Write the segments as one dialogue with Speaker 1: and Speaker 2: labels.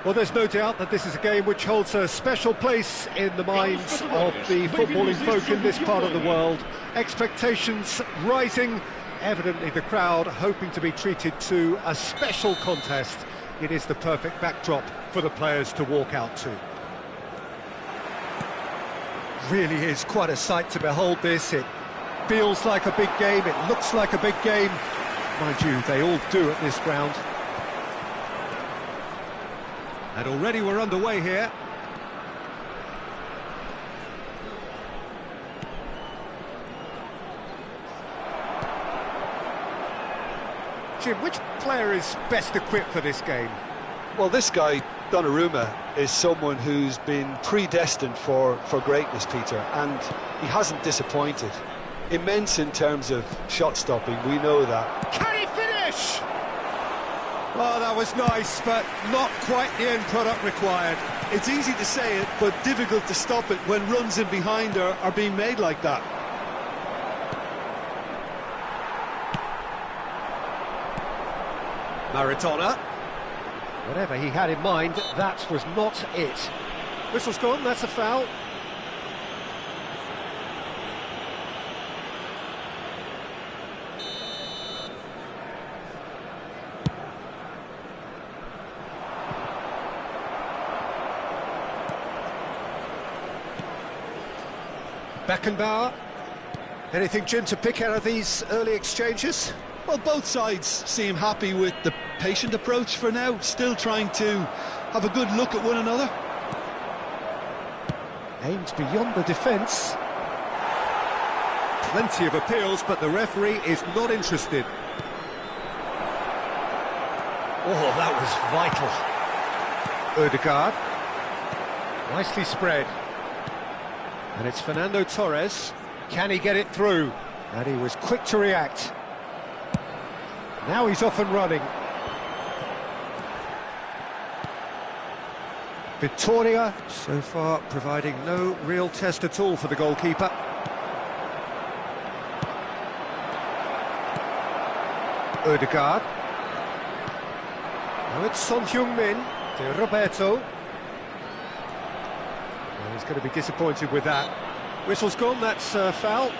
Speaker 1: Well, there's no doubt that this is a game which holds a special place in the minds of the footballing folk in this part of the world. Expectations rising, evidently the crowd hoping to be treated to a special contest. It is the perfect backdrop for the players to walk out to. Really is quite a sight to behold this. It feels like a big game, it looks like a big game. Mind you, they all do at this ground. And already we're underway here. Jim, which player is best equipped for this game?
Speaker 2: Well, this guy, Donnarumma, is someone who's been predestined for greatness, Peter, and he hasn't disappointed. Immense in terms of shot stopping, we know that.
Speaker 1: Can he finish? Oh, that was nice, but not quite the end product required.
Speaker 2: It's easy to say it, but difficult to stop it when runs in behind are being made like that.
Speaker 1: Maradona. Whatever he had in mind, that was not it. Whistle's gone, that's a foul. Beckenbauer. Anything, Jim, to pick out of these early exchanges?
Speaker 2: Well, both sides seem happy with the patient approach for now, still trying to have a good look at one another.
Speaker 1: Aimed beyond the defence. Plenty of appeals, but the referee is not interested. Oh, that was vital. Odegaard. Nicely spread. And it's Fernando Torres. Can he get it through? And he was quick to react. Now he's off and running. Vittoria, so far providing no real test at all for the goalkeeper. Odegaard. Now it's Son Heung-min to Roberto. Well, he's going to be disappointed with that. Whistle's gone, that's foul.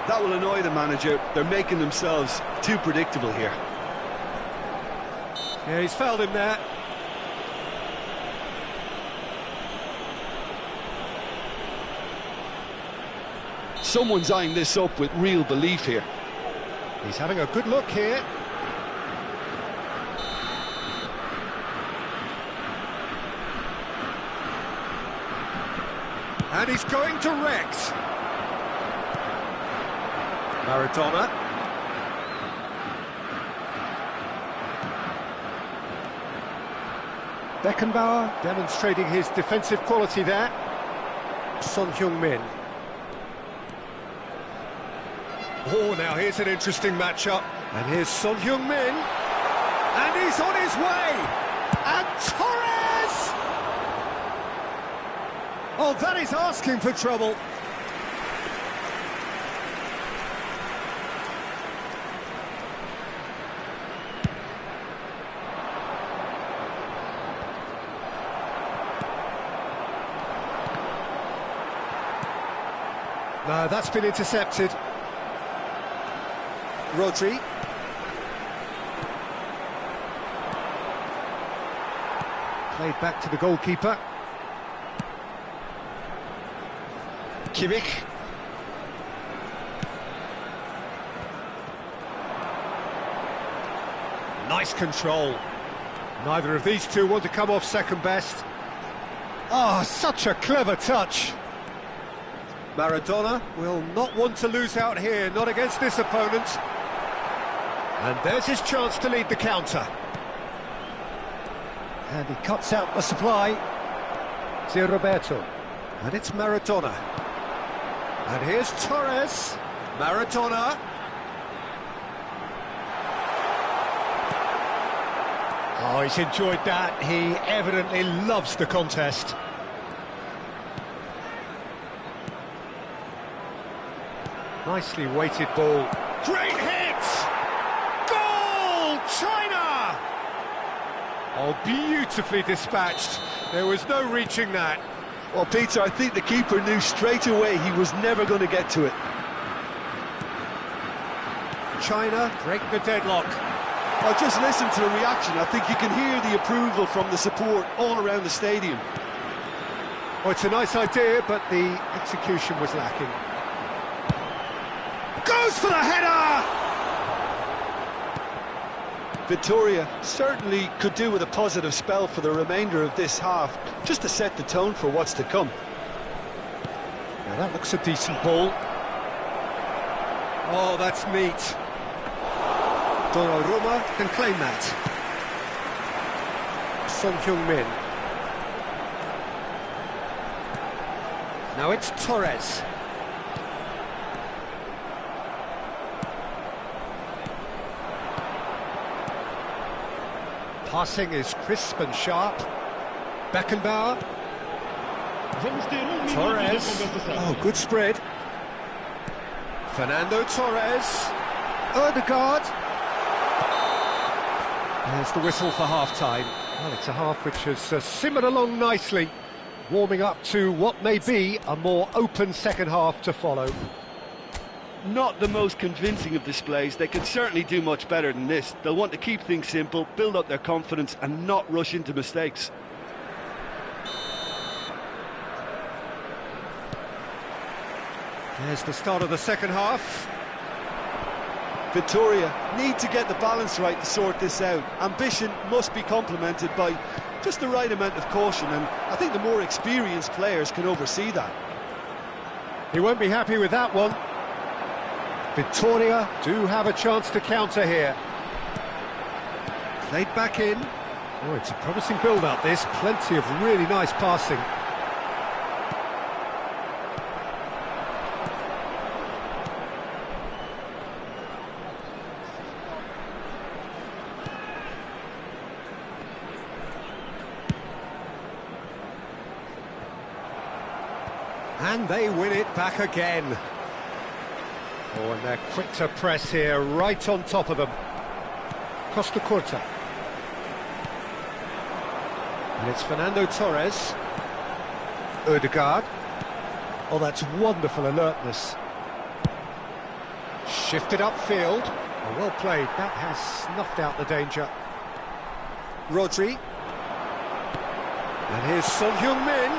Speaker 2: That will annoy the manager. They're making themselves too predictable here.
Speaker 1: Yeah, he's fouled him there.
Speaker 2: Someone's eyeing this up with real belief here.
Speaker 1: He's having a good look here. And he's going direct. Maradona. Beckenbauer demonstrating his defensive quality there. Son Heung-min. Oh, now here's an interesting matchup. And here's Son Heung-min. And he's on his way! And Torres! Oh, that is asking for trouble. No, that's been intercepted. Rodri. Played back to the goalkeeper. Kimmich. Nice control. Neither of these two want to come off second best. Oh, such a clever touch. Maradona will not want to lose out here, not against this opponent. And there's his chance to lead the counter. And he cuts out the supply. Zé Roberto. And it's Maradona. And here's Torres. Maradona. Oh, he's enjoyed that. He evidently loves the contest. Nicely weighted ball. Great hit! Goal! China! Oh, beautifully dispatched. There was no reaching that.
Speaker 2: Well, Peter, I think the keeper knew straight away he was never going to get to it.
Speaker 1: China break the deadlock.
Speaker 2: Well, just listen to the reaction. I think you can hear the approval from the support all around the stadium.
Speaker 1: Well, it's a nice idea, but the execution was lacking. Goes for the header!
Speaker 2: Victoria certainly could do with a positive spell for the remainder of this half, just to set the tone for what's to come.
Speaker 1: Now that looks a decent ball. Oh, that's neat. Donnarumma can claim that. Son Heung-min. Now it's Torres. Passing is crisp and sharp. Beckenbauer. Torres. Oh, good spread. Fernando Torres. Ødegaard. There's the whistle for half-time. Well, it's a half which has simmered along nicely, warming up to what may be a more open second half to follow.
Speaker 3: Not the most convincing of displays. They can certainly do much better than this. They'll want to keep things simple, build up their confidence and not rush into mistakes.
Speaker 1: There's the start of the second half.
Speaker 2: Victoria need to get the balance right to sort this out. Ambition must be complemented by just the right amount of caution, and I think the more experienced players can oversee that.
Speaker 1: He won't be happy with that one. Victoria do have a chance to counter here. Played back in. Oh, it's a promising build-up, this. Plenty of really nice passing. And they win it back again. Oh, and they're quick to press here, right on top of them. Costa Curta. And it's Fernando Torres. Ødegaard. Oh, that's wonderful alertness. Shifted upfield. Oh, well played. That has snuffed out the danger. Rodri. And here's Son Heung-min.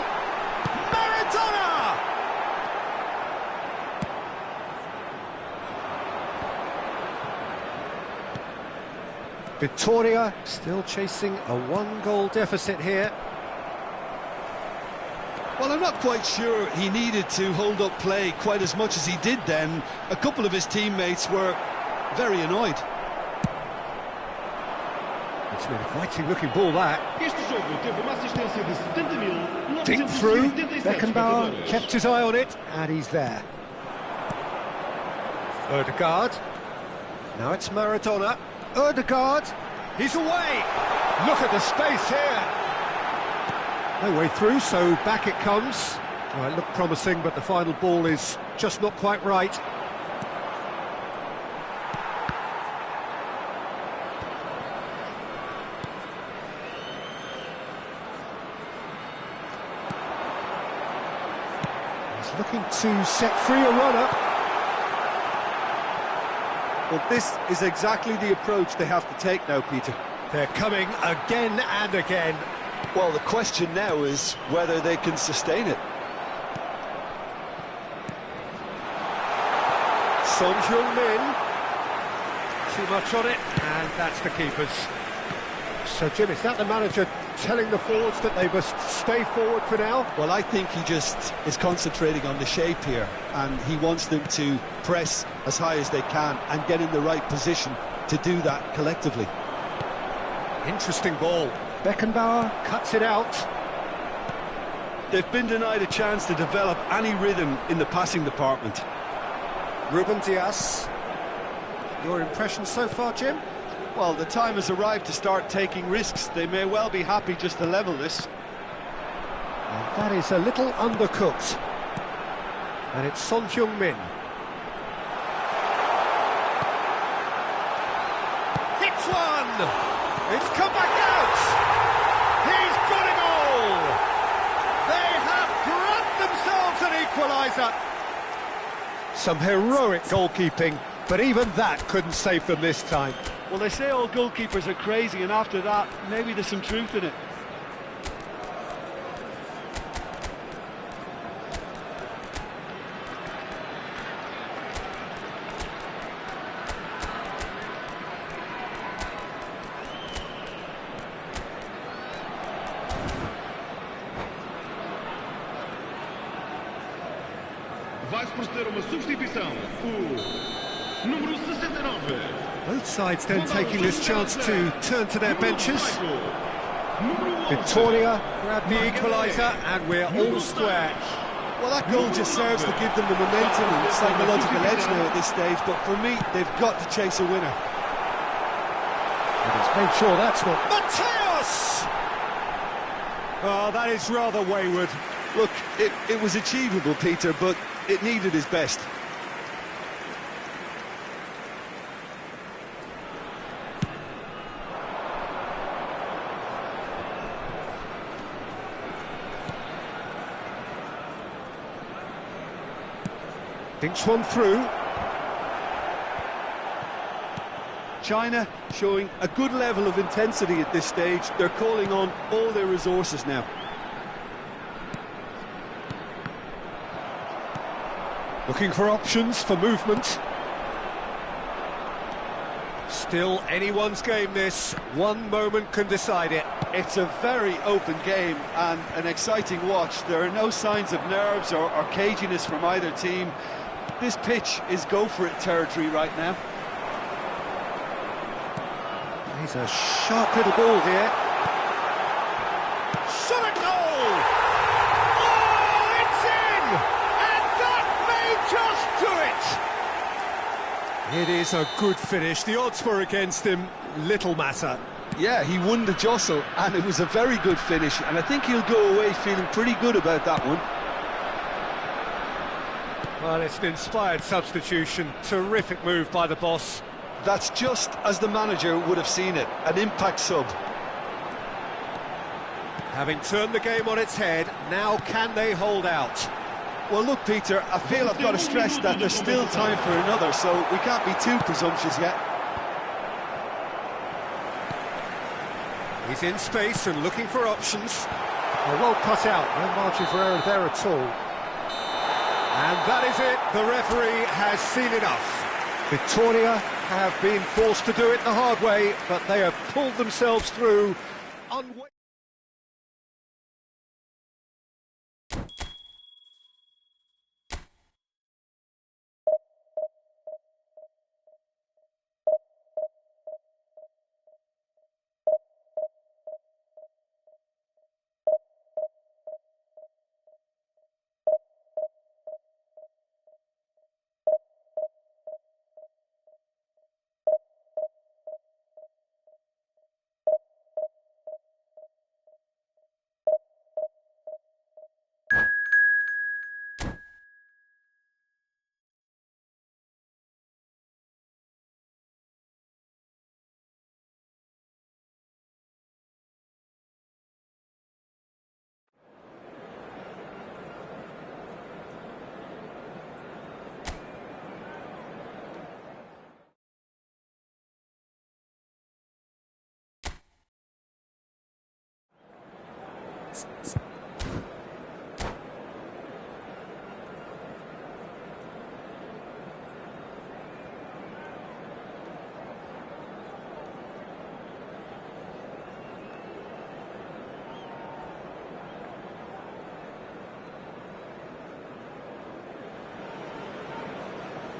Speaker 1: Maradona! Victoria still chasing a one-goal deficit here.
Speaker 2: Well, I'm not quite sure he needed to hold up play quite as much as he did then. A couple of his teammates were very annoyed.
Speaker 1: It's an inviting-looking ball, that. Deep through. Beckenbauer kept his eye on it, and he's there. Ødegaard. Now it's Maradona. Ødegaard, he's away! Look at the space here! No way through, so back it comes. Oh, it looked promising, but the final ball is just not quite right. He's looking to set free a runner.
Speaker 2: Well, this is exactly the approach they have to take now, Peter.
Speaker 1: They're coming again and again.
Speaker 2: Well, the question now is whether they can sustain it.
Speaker 1: Son Heung-min. Too much on it, and that's the keeper's. So, Jim, is that the manager telling the forwards that they must stay forward for now?
Speaker 2: Well, I think he just is concentrating on the shape here, and he wants them to press as high as they can and get in the right position to do that collectively.
Speaker 1: Interesting ball. Beckenbauer cuts it out.
Speaker 3: They've been denied a chance to develop any rhythm in the passing department.
Speaker 1: Ruben Dias. Your impression so far, Jim?
Speaker 3: Well, the time has arrived to start taking risks. They may well be happy just to level this.
Speaker 1: And that is a little undercooked. And it's Son Heung-min. Hits one! It's come back out! He's got it all! They have grabbed themselves an equaliser! Some heroic goalkeeping, but even that couldn't save them this time.
Speaker 3: Well, they say all goalkeepers are crazy, and after that, maybe there's some truth in it.
Speaker 4: Vai-se proceder uma substituição. O número 69.
Speaker 1: Both sides then taking this chance to turn to their benches. Victoria grabbed the equaliser and we're all square.
Speaker 2: Well, that goal just serves to give them the momentum and psychological edge now at this stage, but for me, they've got to chase a winner.
Speaker 1: And he's made sure that's not... Mateos! Oh, that is rather wayward.
Speaker 3: Look, it was achievable, Peter, but it needed his best.
Speaker 1: Dinks one through.
Speaker 3: China showing a good level of intensity at this stage. They're calling on all their resources now.
Speaker 1: Looking for options for movement. Still anyone's game this. One moment can decide it.
Speaker 3: It's a very open game and an exciting watch. There are no signs of nerves or caginess from either team. This pitch is go-for-it territory right now.
Speaker 1: He's a sharp little ball here. Shot at goal! Oh, it's in! And that may just do it! It is a good finish. The odds were against him. Little matter.
Speaker 3: Yeah, he won the jostle, and it was a very good finish, and I think he'll go away feeling pretty good about that one.
Speaker 1: Well, it's an inspired substitution. Terrific move by the boss.
Speaker 2: That's just as the manager would have seen it, an impact sub.
Speaker 1: Having turned the game on its head, now can they hold out?
Speaker 3: Well, look, Peter, I feel I've got to stress that there's still time for another, so we can't be too presumptuous yet.
Speaker 1: He's in space and looking for options. Well cut out, no margin for error there at all. And that is it, the referee has seen enough. Victoria have been forced to do it the hard way, but they have pulled themselves through.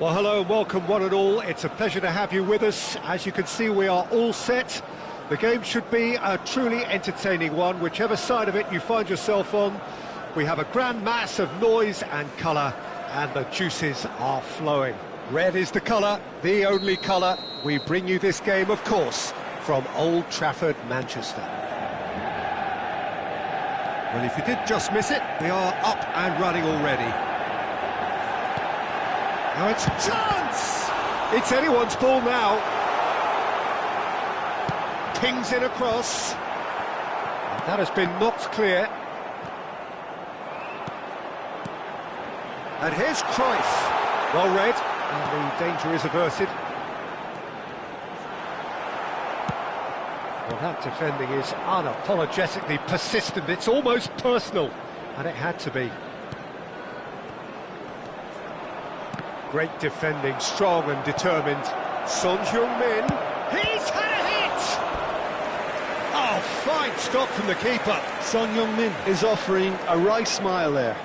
Speaker 1: Well, hello and welcome one and all. It's a pleasure to have you with us. As you can see, we are all set. The game should be a truly entertaining one, whichever side of it you find yourself on. We have a grand mass of noise and colour, and the juices are flowing. Red is the colour, the only colour. We bring you this game, of course, from Old Trafford, Manchester. Well, if you did just miss it, we are up and running already. Now it's a chance! It's anyone's ball now. Pings in across. That has been knocked clear. And here's Cruyff. Well read, and the danger is averted. Well, that defending is unapologetically persistent. It's almost personal, and it had to be. Great defending, strong and determined. Son Heung-min. He's had a hit! Oh, fine stop from the keeper.
Speaker 3: Son Heung-min is offering a right smile there.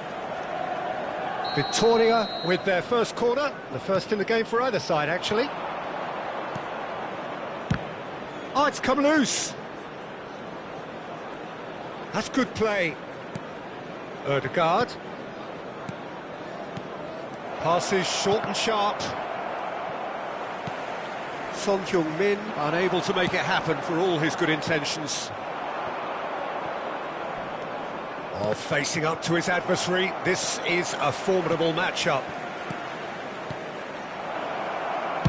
Speaker 1: Victoria with their first corner, the first in the game for either side, actually. Oh, it's come loose. That's good play. Ødegaard. Passes short and sharp. Son Heung-min unable to make it happen for all his good intentions. Oh, facing up to his adversary, this is a formidable matchup.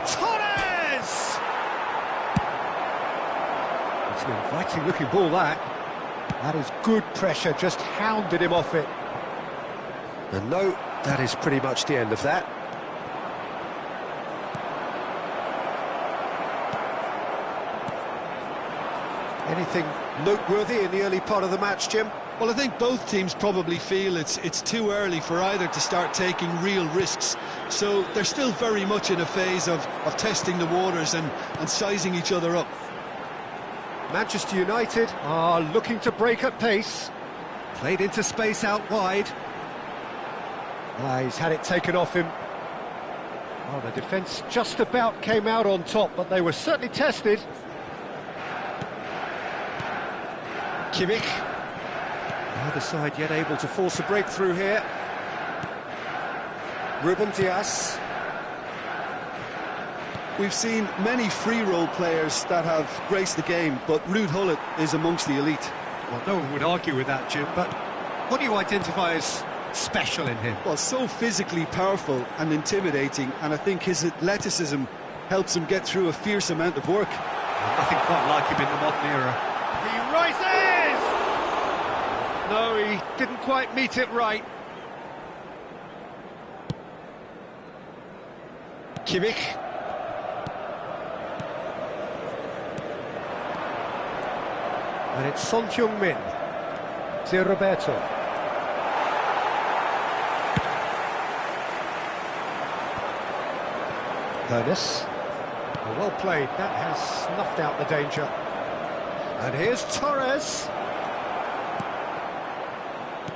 Speaker 1: Torres! It's an inviting looking ball, that. That is good pressure, just hounded him off it. And no, that is pretty much the end of that. Anything noteworthy in the early part of the match, Jim?
Speaker 3: Well, I think both teams probably feel it's too early for either to start taking real risks. So they're still very much in a phase of testing the waters and sizing each other up.
Speaker 1: Manchester United are looking to break at pace. Played into space out wide. He's had it taken off him. Well, the defence just about came out on top, but they were certainly tested. Kimmich. Neither side yet able to force a breakthrough here. Ruben Dias.
Speaker 3: We've seen many free role players that have graced the game, but Ruud Gullit is amongst the elite.
Speaker 1: Well, no one would argue with that, Jim, but what do you identify as special in him?
Speaker 3: Well, so physically powerful and intimidating, and I think his athleticism helps him get through a fierce amount of work.
Speaker 1: Nothing quite like him in the modern era. He rises! No, he didn't quite meet it right. Kimmich. And it's Son Heung-min. To Roberto. Ernest. Well played, that has snuffed out the danger. And here's Torres.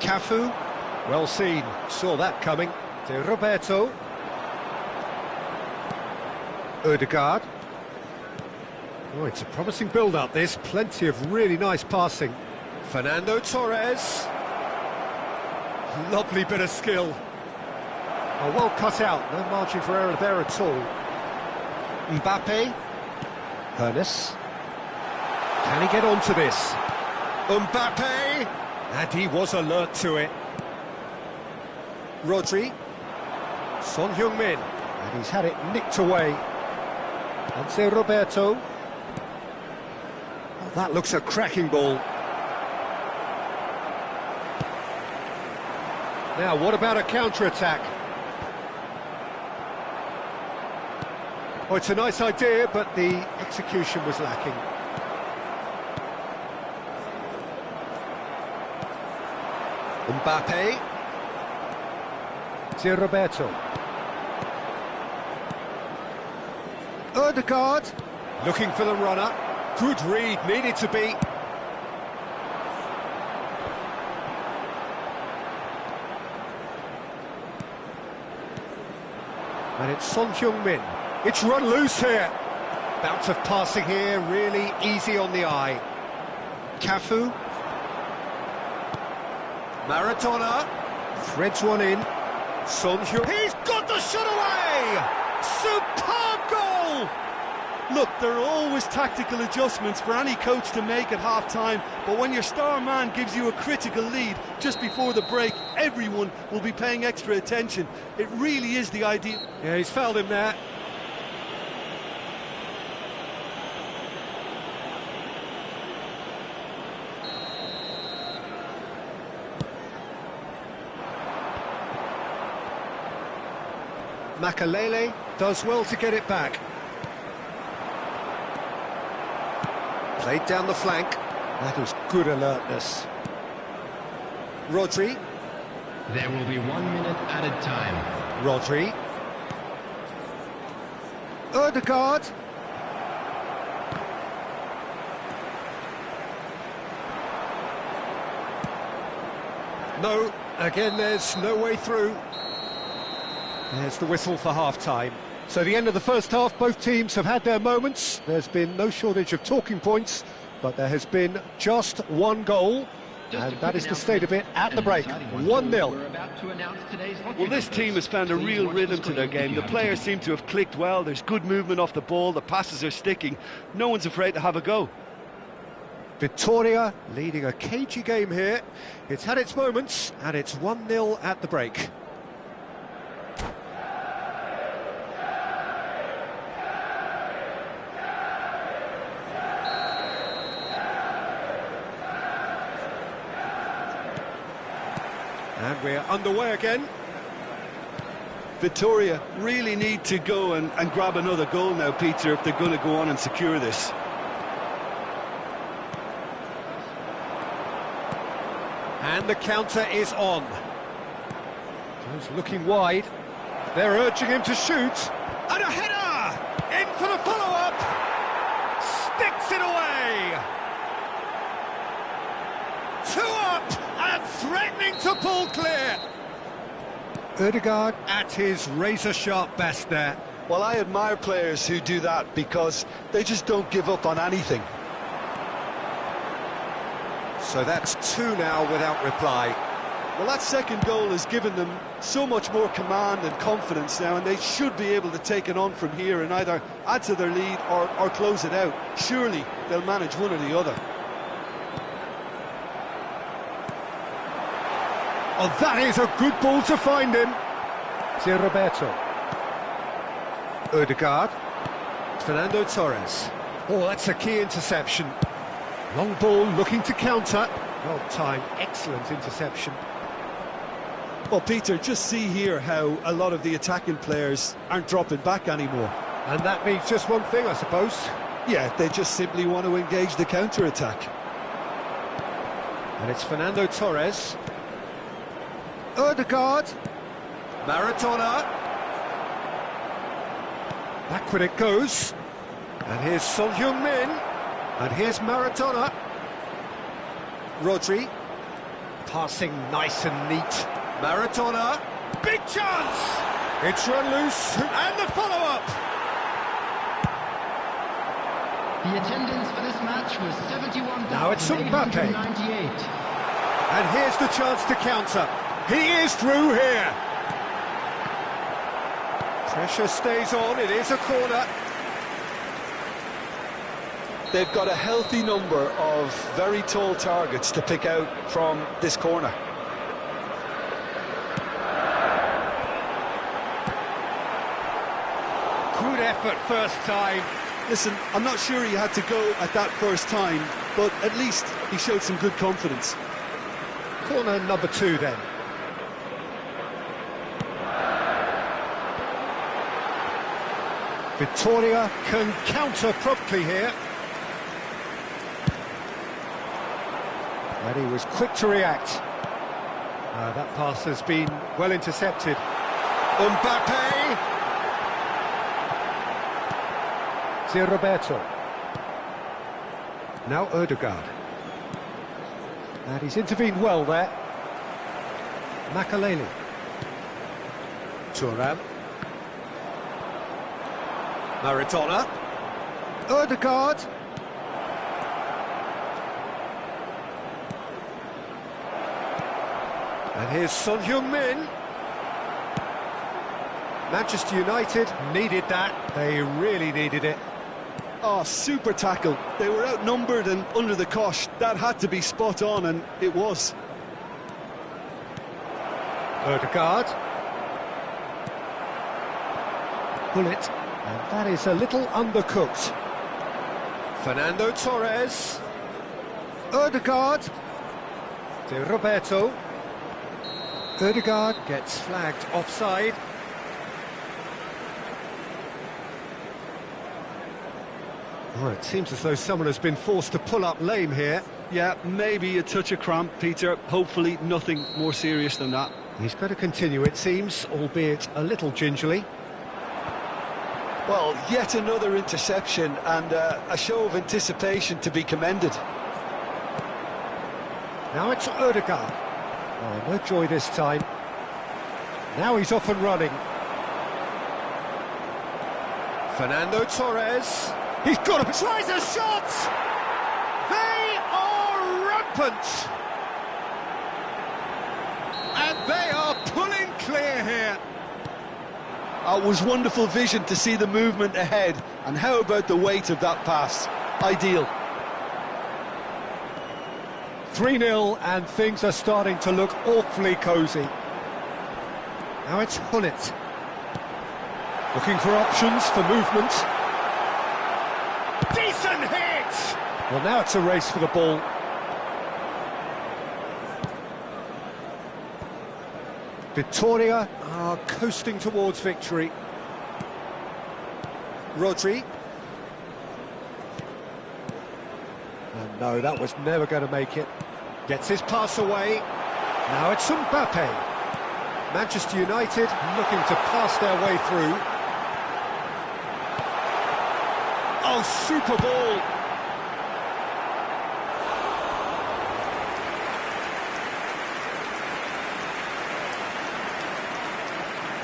Speaker 1: Cafu. Well seen, saw that coming. To Roberto. Ødegaard. Oh, it's a promising build-up, this. Plenty of really nice passing. Fernando Torres. Lovely bit of skill. Oh, well cut out, no margin for error there at all. Mbappe. Ernest. Can he get onto this? Mbappe! And he was alert to it. Rodri. Son Heung-min. And he's had it nicked away. And Roberto. Oh, that looks a cracking ball. Now, what about a counter-attack? Oh, it's a nice idea, but the execution was lacking. Mbappe. To Roberto. Ødegaard. Looking for the runner. Good read, needed to be. And it's Son Heung-min. It's run loose here. Bounce of passing here, really easy on the eye. Cafu. Maradona threads one in. Son Heung. He's got the shot away! Superb goal!
Speaker 3: Look, there are always tactical adjustments for any coach to make at half-time, but when your star man gives you a critical lead just before the break, everyone will be paying extra attention. It really is the ideal...
Speaker 1: Yeah, he's fouled him there. Makalele does well to get it back. Played down the flank. That was good alertness. Rodri.
Speaker 5: There will be 1 minute added time.
Speaker 1: Rodri. Ødegaard. No, again there's no way through. There's the whistle for half-time. So the end of the first half, both teams have had their moments. There's been no shortage of talking points, but there has been just one goal, and that is the state of it at the break. 1-0.
Speaker 3: Well, this team has found a real rhythm to their game. The players seem to have clicked well. There's good movement off the ball. The passes are sticking. No one's afraid to have a go.
Speaker 1: Victoria leading a cagey game here. It's had its moments, and it's 1-0 at the break. And we're underway again.
Speaker 3: Victoria really need to go and grab another goal now, Peter, if they're going to go on and secure this.
Speaker 1: And the counter is on. He's looking wide. They're urging him to shoot. And a header! In for the follow-up! Sticks it away! 2 up! And threatening to pull clear. Ødegaard at his razor-sharp best there.
Speaker 2: Well, I admire players who do that because they just don't give up on anything.
Speaker 1: So that's 2 now without reply.
Speaker 3: Well, that second goal has given them so much more command and confidence now, and they should be able to take it on from here and either add to their lead or close it out. Surely they'll manage one or the other.
Speaker 1: Oh, that is a good ball to find him. Zé Roberto. Ødegaard. Fernando Torres. Oh, that's a key interception. Long ball looking to counter. Well timed, excellent interception.
Speaker 3: Well, Peter, just see here how a lot of the attacking players aren't dropping back anymore.
Speaker 1: And that means just one thing, I suppose.
Speaker 3: Yeah, they just simply want to engage the counter-attack.
Speaker 1: And it's Fernando Torres. Ødegaard. Maradona. Backward it goes. And here's Son Heung-min. And here's Maradona. Rodri. Passing nice and neat. Maradona. Big chance! It's run loose. And the follow-up.
Speaker 5: The attendance for this match was 71,898.
Speaker 1: Now it's Mbappe. And here's the chance to counter. He is through here. Pressure stays on. It is a corner.
Speaker 2: They've got a healthy number of very tall targets to pick out from this corner.
Speaker 1: Good effort first time.
Speaker 3: Listen, I'm not sure he had to go at that first time, but at least he showed some good confidence.
Speaker 1: Corner number 2 then. Victoria can counter promptly here. And he was quick to react. That pass has been well intercepted. Mbappe! Zé Roberto. Now Ødegaard. And he's intervened well there. Makalele. Thuram. Maradona. Ødegaard. And here's Son Heung-min. Manchester United needed that. They really needed it.
Speaker 3: Oh, super tackle. They were outnumbered and under the cosh. That had to be spot on, and it was.
Speaker 1: Ødegaard. Bullet. And that is a little undercooked. Fernando Torres. Ødegaard. De Roberto. Ødegaard gets flagged offside. Oh, it seems as though someone has been forced to pull up lame here.
Speaker 3: Yeah, maybe a touch of cramp, Peter. Hopefully nothing more serious than that.
Speaker 1: He's going to continue, it seems, albeit a little gingerly.
Speaker 2: Well, yet another interception and a show of anticipation to be commended.
Speaker 1: Now it's Ødegaard. Oh, no joy this time. Now he's off and running. Fernando Torres. He's got to tries a shot! They are rampant! And they are pulling clear here.
Speaker 3: It was wonderful vision to see the movement ahead. And how about the weight of that pass? Ideal.
Speaker 1: 3-0 and things are starting to look awfully cosy. Now it's Hullet. Looking for options for movement. Decent hit! Well, now it's a race for the ball. Victoria are coasting towards victory. Rodri. And no, that was never going to make it. Gets his pass away. Now it's Mbappe. Manchester United looking to pass their way through. Oh, super ball!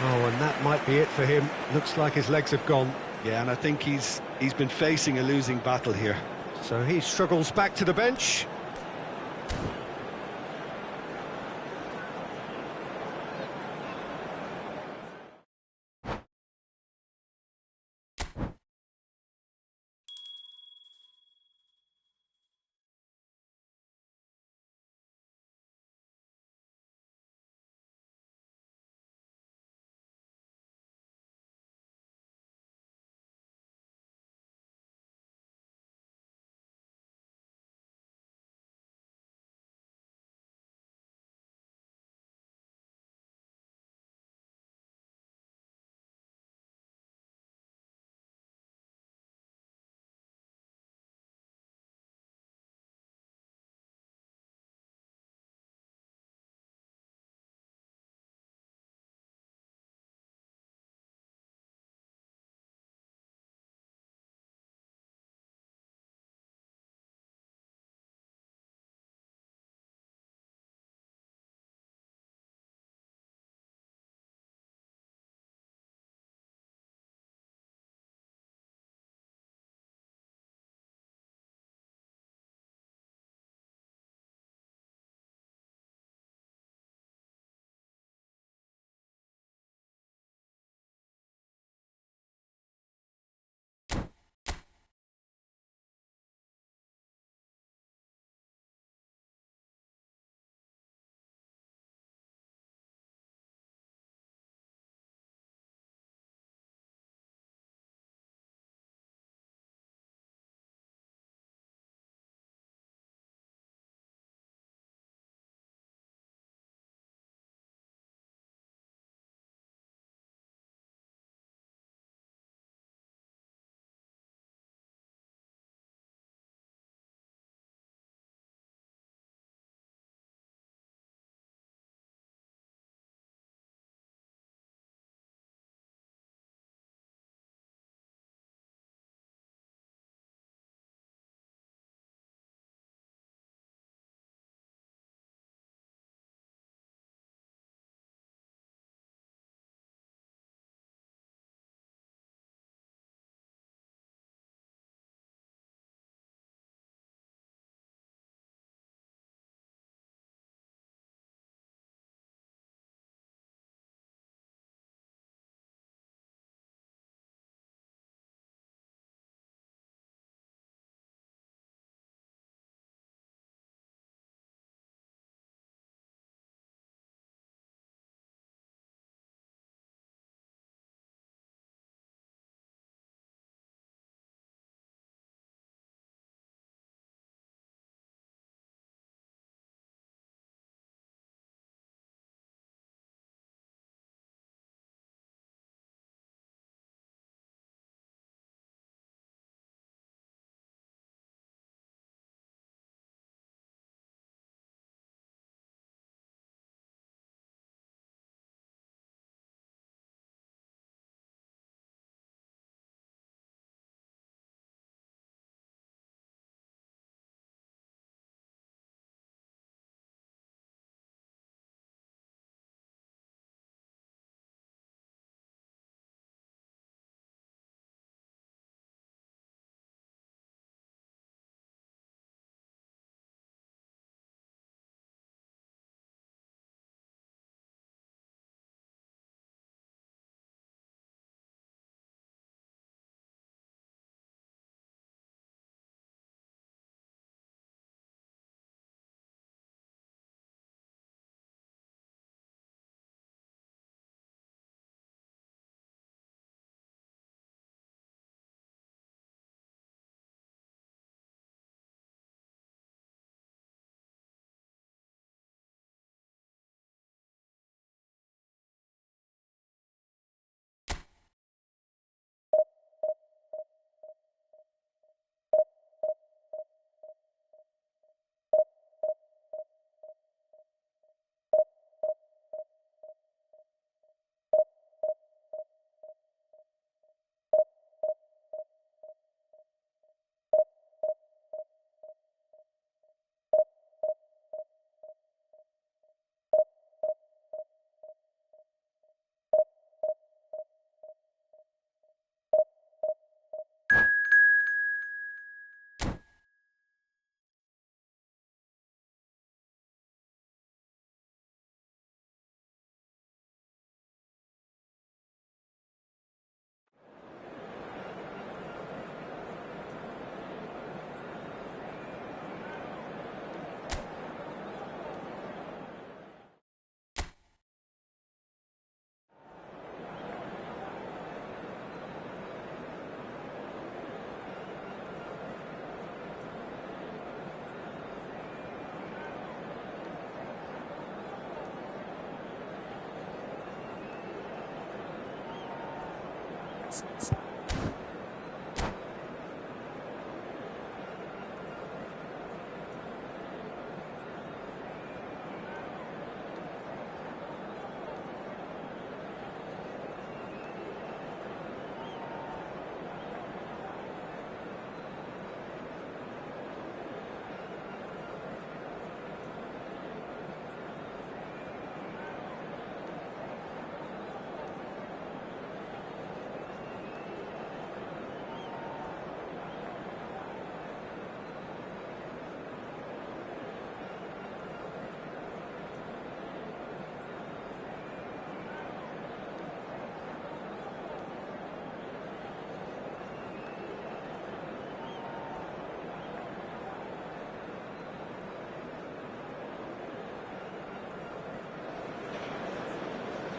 Speaker 1: Oh, and that might be it for him. Looks like his legs have gone.
Speaker 3: Yeah, and I think he's been facing a losing battle here.
Speaker 1: So he struggles back to the bench.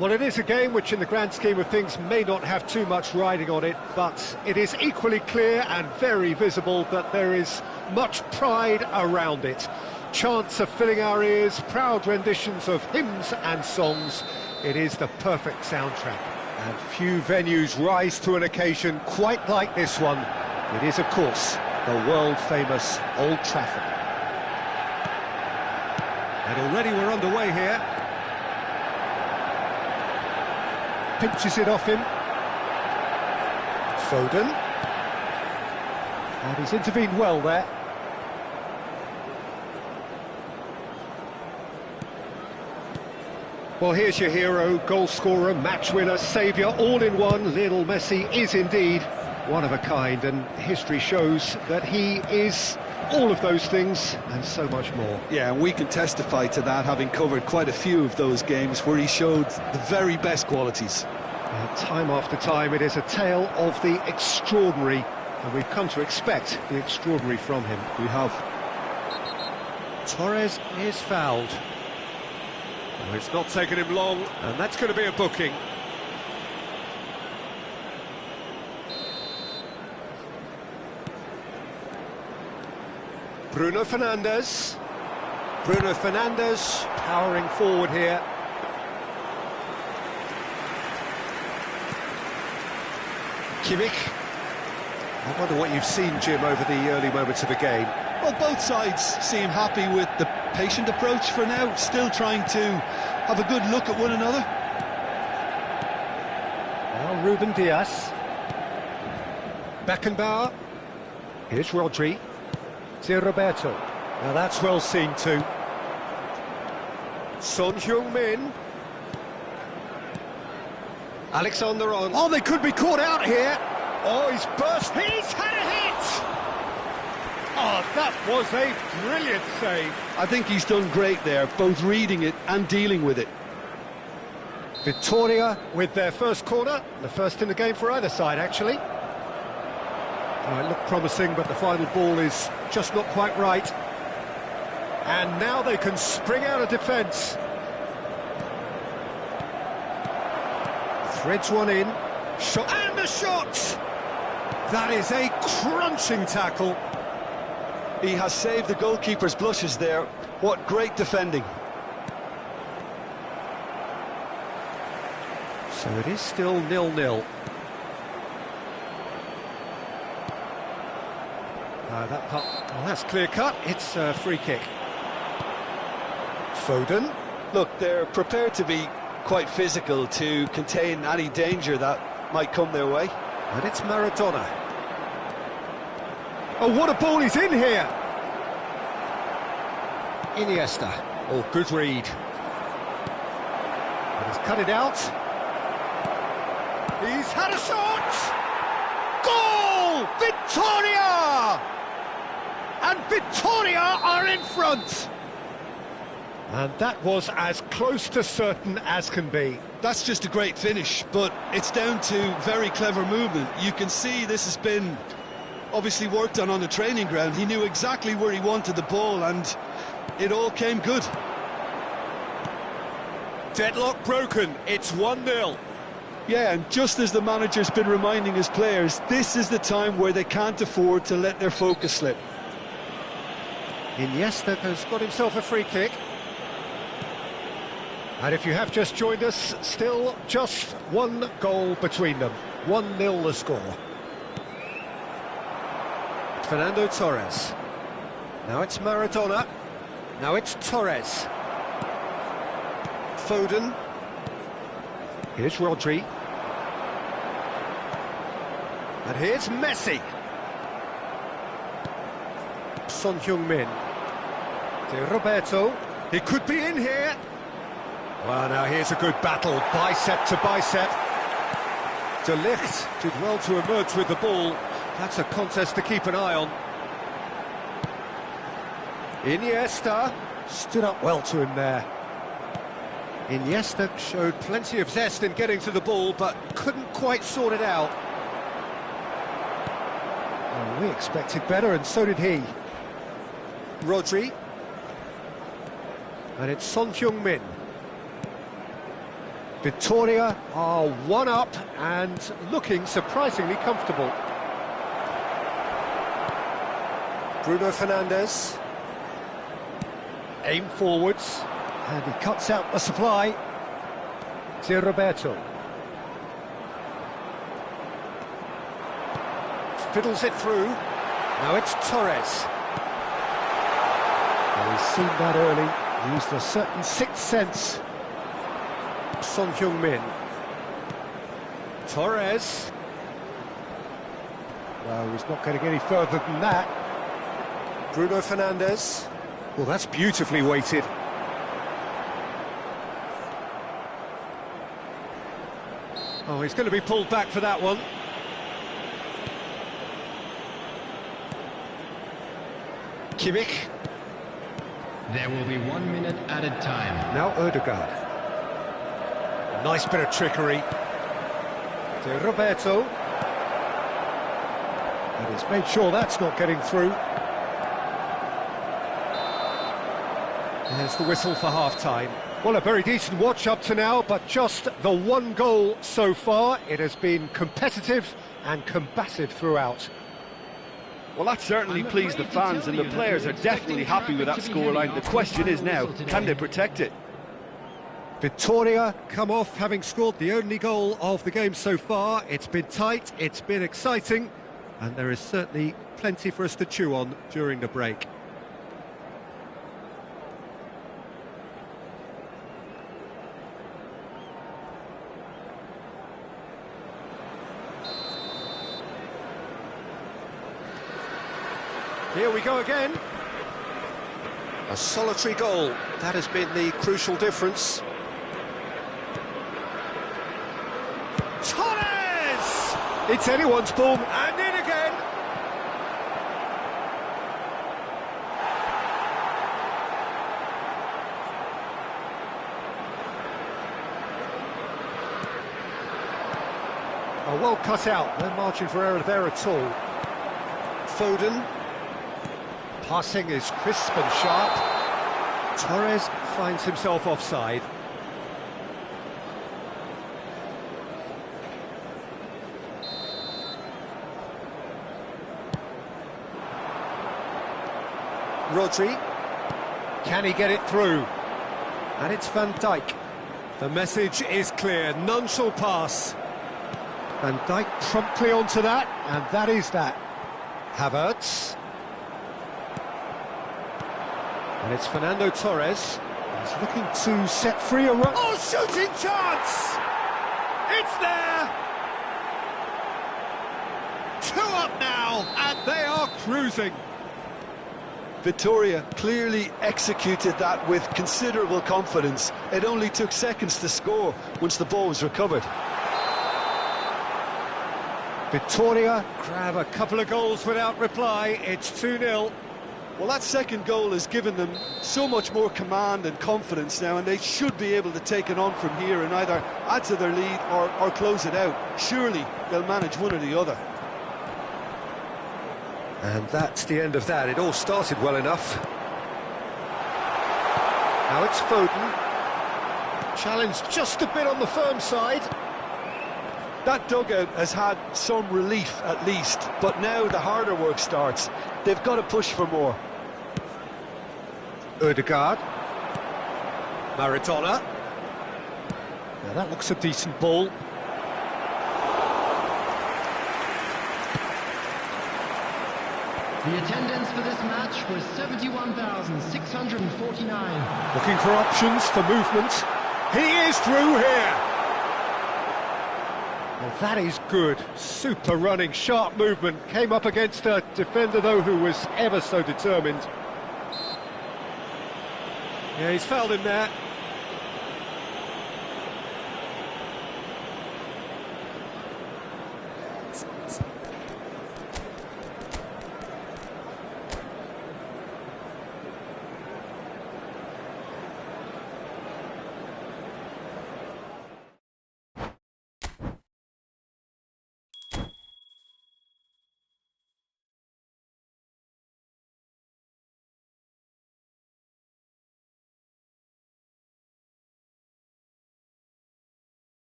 Speaker 1: Well, it is a game which, in the grand scheme of things, may not have too much riding on it, but it is equally clear and very visible that there is much pride around it. Chants are filling our ears, proud renditions of hymns and songs. It is the perfect soundtrack. And few venues rise to an occasion quite like this one. It is, of course, the world-famous Old Trafford. And already we're underway here. Pinches it off him. Foden. And he's intervened well there. Well, here's your hero, goal scorer, match winner, saviour, all in one. Lionel Messi is indeed one of a kind, and history shows that he is all of those things and so much more.
Speaker 2: Yeah, and we can testify to that, having covered quite a few of those games where he showed the very best qualities.
Speaker 1: Time after time, it is a tale of the extraordinary, and we've come to expect the extraordinary from him.
Speaker 2: We have.
Speaker 1: Torres is fouled. Oh, it's not taken him long, and that's going to be a booking. Bruno Fernandes. Bruno Fernandes powering forward here. Kimmich. I wonder what you've seen, Jim, over the early moments of the game.
Speaker 3: Well, both sides seem happy with the patient approach for now, still trying to have a good look at one another.
Speaker 1: Now Ruben Dias. Beckenbauer. Here's Rodri. To Roberto. Now that's well seen too. Son Heung-min. Alexander-Arnold. Oh, they could be caught out here. Oh, he's burst. He's had a hit! Oh, that was a brilliant save.
Speaker 2: I think he's done great there, both reading it and dealing with it.
Speaker 1: Victoria with their first corner, the first in the game for either side, actually. Oh, it looked promising, but the final ball is just not quite right. And now they can spring out of defence. Threads one in. Shot, and the shot! That is a crunching tackle.
Speaker 2: He has saved the goalkeeper's blushes there. What great defending.
Speaker 1: So it is still 0-0. That puck, well, that's clear cut. It's a free kick. Foden.
Speaker 2: Look, they're prepared to be quite physical to contain any danger that might come their way.
Speaker 1: And it's Maradona. Oh, what a ball he's in here! Iniesta. Oh, good read. But he's cut it out. He's had a shot! Goal! Victoria! And Victoria are in front! And that was as close to certain as can be.
Speaker 3: That's just a great finish, but it's down to very clever movement. You can see this has been obviously worked on the training ground. He knew exactly where he wanted the ball, and it all came good.
Speaker 1: Deadlock broken, it's 1-0.
Speaker 2: Yeah, and just as the manager's been reminding his players, this is the time where they can't afford to let their focus slip.
Speaker 1: Iniesta has got himself a free kick. And if you have just joined us, still just one goal between them. 1-0 the score. Fernando Torres. Now it's Maradona. Now it's Torres. Foden. Here's Rodri. And here's Messi. Son Heung-min. To Roberto. He could be in here. Well, now here's a good battle, bicep to bicep. De Ligt did well to emerge with the ball. That's a contest to keep an eye on. Iniesta stood up well to him there. Iniesta showed plenty of zest in getting to the ball, but couldn't quite sort it out. Well, we expected better, and so did he. Rodri. And it's Son Heung-min. Victoria are one up and looking surprisingly comfortable. Bruno Fernandes. Aim forwards. And he cuts out the supply. To Roberto. Fiddles it through. Now it's Torres. Well, he's seen that early. Used a certain sixth sense. Son Heung-min. Torres. No, he's not getting any further than that. Bruno Fernandes. Well, that's beautifully weighted. Oh, he's going to be pulled back for that one. Kimmich.
Speaker 5: There will be 1 minute added time.
Speaker 1: Now Ødegaard. Nice bit of trickery. To Roberto. And he's made sure that's not getting through. There's the whistle for half-time. Well, a very decent watch up to now, but just the one goal so far. It has been competitive and combative throughout.
Speaker 3: Well, that certainly pleased the fans, and the players are definitely happy with that scoreline. The question is now, can they protect it?
Speaker 1: Victoria come off having scored the only goal of the game so far. It's been tight, it's been exciting, and there is certainly plenty for us to chew on during the break. Here we go again. A solitary goal. That has been the crucial difference. Torres! It's anyone's ball, and in again. Oh, well cut out. No margin for error there at all. Foden. Passing is crisp and sharp. Torres finds himself offside. Rodri. Can he get it through? And it's Van Dijk. The message is clear, none shall pass. Van Dijk promptly onto that, and that is that. Havertz. And it's Fernando Torres. He's looking to set free a run. Oh, shooting chance! It's there! 2 up now, and they are cruising.
Speaker 2: Victoria clearly executed that with considerable confidence. It only took seconds to score once the ball was recovered.
Speaker 1: Victoria grab a couple of goals without reply. It's 2-0.
Speaker 2: Well, that second goal has given them so much more command and confidence now, and they should be able to take it on from here and either add to their lead or close it out. Surely they'll manage one or the other.
Speaker 1: And that's the end of that. It all started well enough. Now it's Foden. Challenged just a bit on the firm side.
Speaker 2: That dugout has had some relief at least, but now the harder work starts. They've got to push for more.
Speaker 1: Ødegaard. Maradona. Now that looks a decent ball.
Speaker 5: The attendance for this match was 71,649.
Speaker 1: Looking for options for movement. He is through here. Well, that is good. Super running, sharp movement. Came up against a defender, though, who was ever so determined. Yeah, he's fouled him there.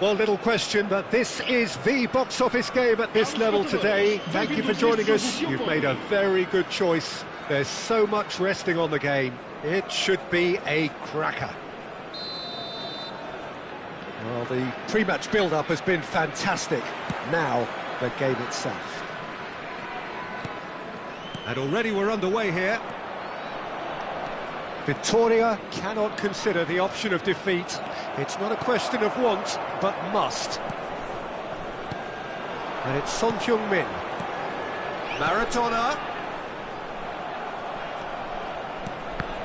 Speaker 1: Well, little question, but this is the box office game at this level today. Thank you for joining us. You've made a very good choice. There's so much resting on the game. It should be a cracker. Well, the pre-match build-up has been fantastic. Now, the game itself. And already we're underway here. Victoria cannot consider the option of defeat. It's not a question of want, but must. And it's Son Heung-min. Maradona.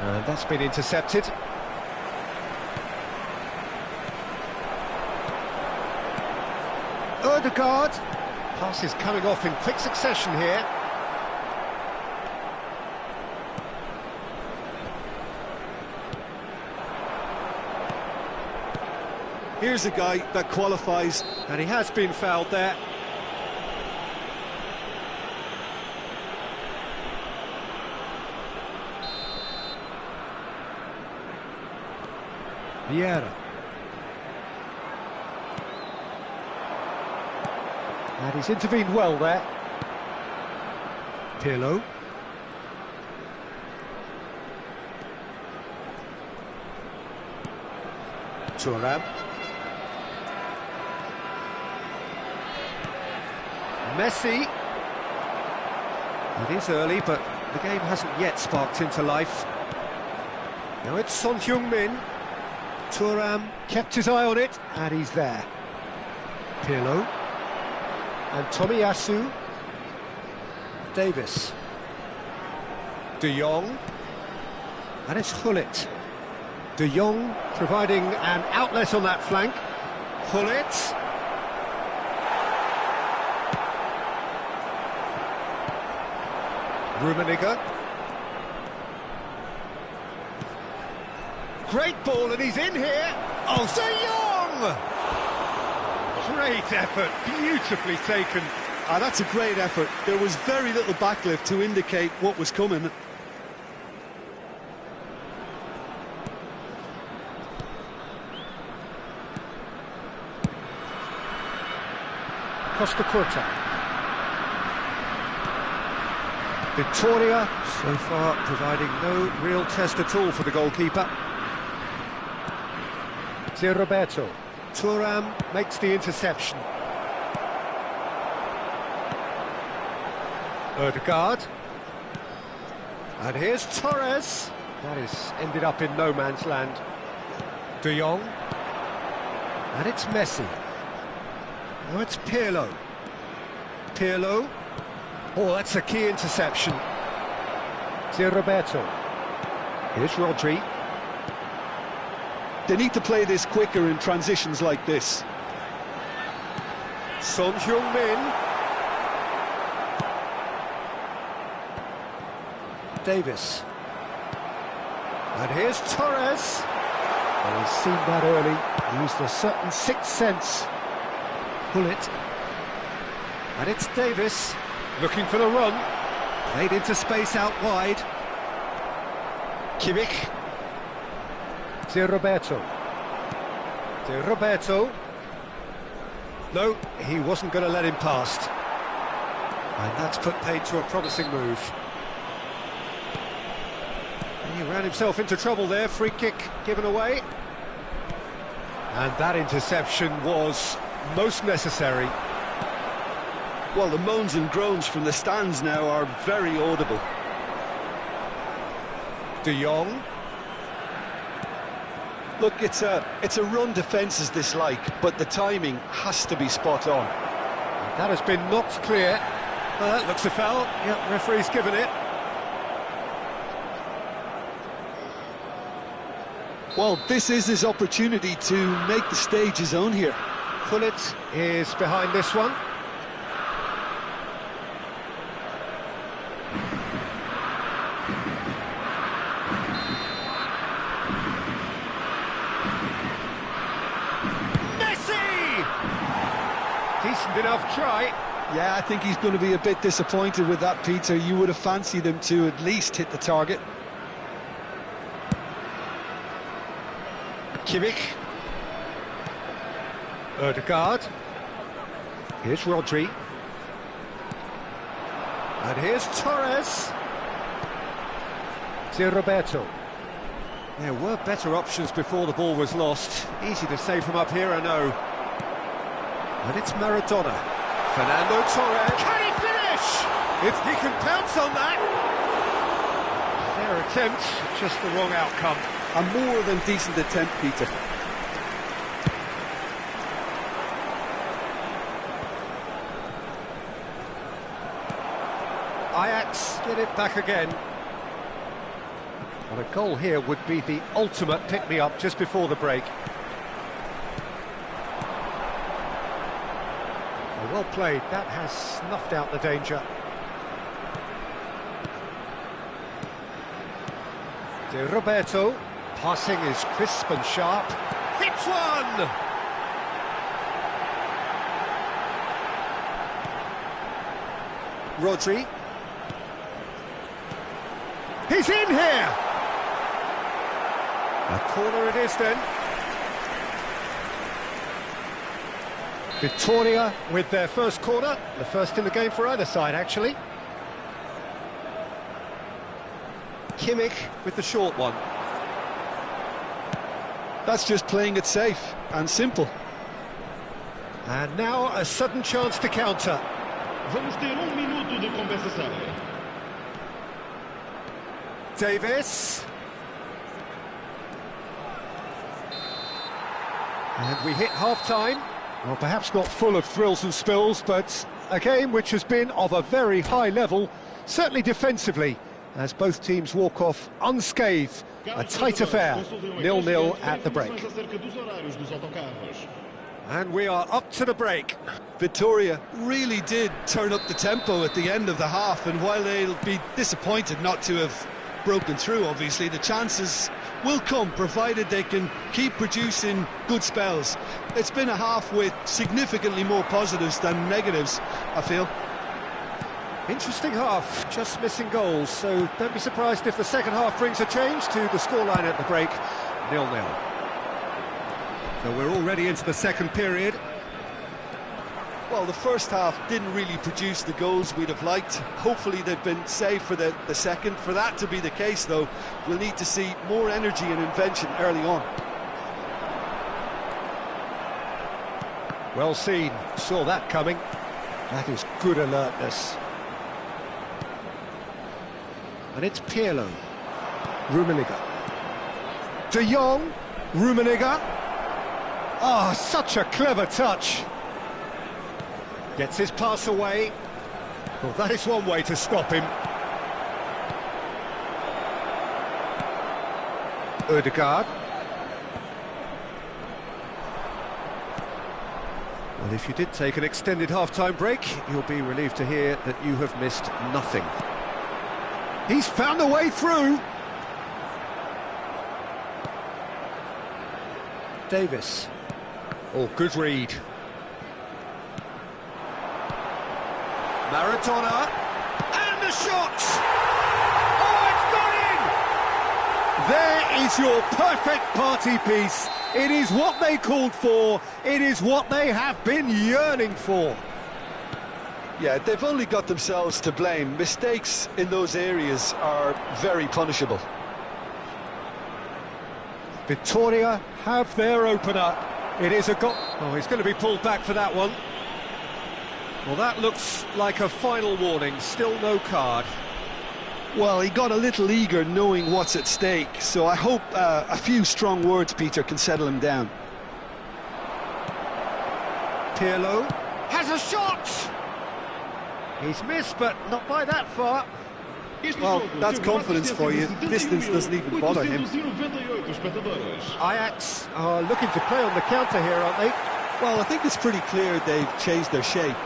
Speaker 1: And that's been intercepted. Ødegaard. Passes coming off in quick succession here.
Speaker 3: Here's a guy that qualifies.
Speaker 1: And he has been fouled there. Vieira. And he's intervened well there. Pirlo. Thuram. Messi. It is early, but the game hasn't yet sparked into life. Now it's Son Heung-min. Thuram kept his eye on it, and he's there. Pirlo. And Tomiyasu. Davis. De Jong. And it's Gullit. De Jong providing an outlet on that flank. Gullit. Rummenigge. Great ball, and he's in here. Oh, De Jong! Great effort, beautifully taken.
Speaker 3: That's a great effort. There was very little backlift to indicate what was coming.
Speaker 1: Costa Curta. Victoria, so far, providing no real test at all for the goalkeeper. Roberto. Thuram makes the interception. Ødegaard. And here's Torres. That is ended up in no man's land. De Jong. And it's Messi. Now it's Pirlo. Pirlo. Oh, that's a key interception. Roberto. Here's Rodri.
Speaker 3: They need to play this quicker in transitions like this.
Speaker 1: Son Heung-min. Davis. And here's Torres. Well, he's seen that early. Used a certain sixth sense. Gullit. And it's Davis. Looking for the run. Played into space out wide. Kimmich. Roberto. Roberto. No, he wasn't going to let him past. And that's put paid to a promising move. He ran himself into trouble there. Free kick given away. And that interception was most necessary.
Speaker 3: Well, the moans and groans from the stands now are very audible.
Speaker 1: De Jong.
Speaker 2: Look, it's a run defence is dislike, but the timing has to be spot on.
Speaker 1: That has been knocked clear. Looks a foul. Yep, referee's given it.
Speaker 3: Well, this is his opportunity to make the stage his own here.
Speaker 1: Gullit is behind this one. Good enough try.
Speaker 2: Yeah, I think he's going to be a bit disappointed with that, Peter. You would have fancied him to at least hit the target.
Speaker 1: Kimmich. Odegaard. Here's Rodri. And here's Torres. Roberto. There were better options before the ball was lost. Easy to say from up here, I know. And it's Maradona. Fernando Torres. Can he finish? If he can pounce on that. Fair attempt, just the wrong outcome.
Speaker 2: A more than decent attempt, Peter.
Speaker 1: Ajax get it back again. Well, a goal here would be the ultimate pick-me-up just before the break. Well played, that has snuffed out the danger. De Roberto, passing is crisp and sharp. Hits one! Rodri. He's in here! A corner it is then. Victoria with their first corner, the first in the game for either side actually. Kimmich with the short one.
Speaker 2: That's just playing it safe and simple.
Speaker 1: And now a sudden chance to counter.
Speaker 4: Vamos ter minuto de compensação.
Speaker 1: Davis. And we hit half-time. Well, perhaps not full of thrills and spills, but a game which has been of a very high level, certainly defensively, as both teams walk off unscathed. A tight affair, 0-0 at the break. And we are up to the break.
Speaker 3: Victoria really did turn up the tempo at the end of the half, and while they'll be disappointed not to have broken through, obviously, the chances will come, provided they can keep producing good spells. It's been a half with significantly more positives than negatives, I feel.
Speaker 1: Interesting half, just missing goals, so don't be surprised if the second half brings a change to the scoreline at the break, 0-0. So we're already into the second period.
Speaker 3: Well, the first half didn't really produce the goals we'd have liked. Hopefully they've been saved for the second. For that to be the case, though, we'll need to see more energy and invention early on.
Speaker 1: Well seen, saw that coming. That is good alertness. And it's Pirlo. Rummenigge. De Jong. Rummenigge. Ah, such a clever touch. Gets his pass away. Well, that is one way to stop him. Odegaard. Well, if you did take an extended half-time break, you'll be relieved to hear that you have missed nothing. He's found a way through. Davis. Oh, good read. Maradona, and the shot! Oh, it's gone in! There is your perfect party piece. It is what they called for. It is what they have been yearning for.
Speaker 2: Yeah, they've only got themselves to blame. Mistakes in those areas are very punishable.
Speaker 1: Victoria have their opener. It is a goal. Oh, he's going to be pulled back for that one. Well, that looks like a final warning, still no card.
Speaker 2: Well, he got a little eager knowing what's at stake, so I hope a few strong words, Peter, can settle him down.
Speaker 1: Pirlo has a shot! He's missed, but not by that far.
Speaker 3: Well, that's confidence for you. Distance doesn't even bother him.
Speaker 1: Ajax are looking to play on the counter here, aren't they?
Speaker 2: Well, I think it's pretty clear they've changed their shape,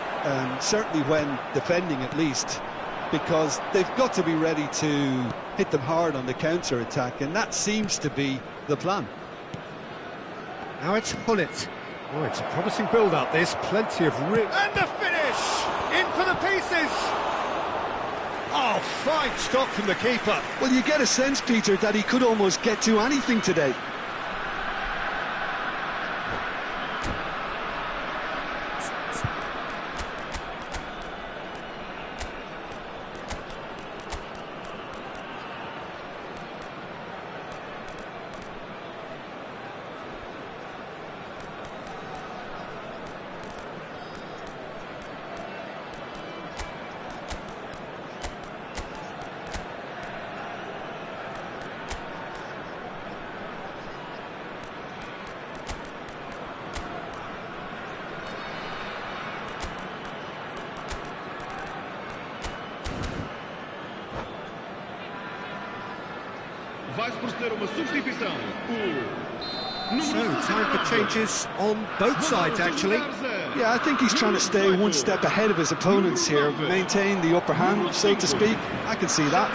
Speaker 2: certainly when defending at least, because they've got to be ready to hit them hard on the counter-attack, and that seems to be the plan.
Speaker 1: Now it's Hullet. Oh, it's a promising build-up, this. Plenty of room. And the finish! In for the pieces! Oh, fine stop from the keeper.
Speaker 2: Well, you get a sense, Peter, that he could almost get to anything today.
Speaker 1: So, time for changes on both sides, actually.
Speaker 2: Yeah, I think he's trying to stay one step ahead of his opponents here, maintain the upper hand, so to speak. I can see that.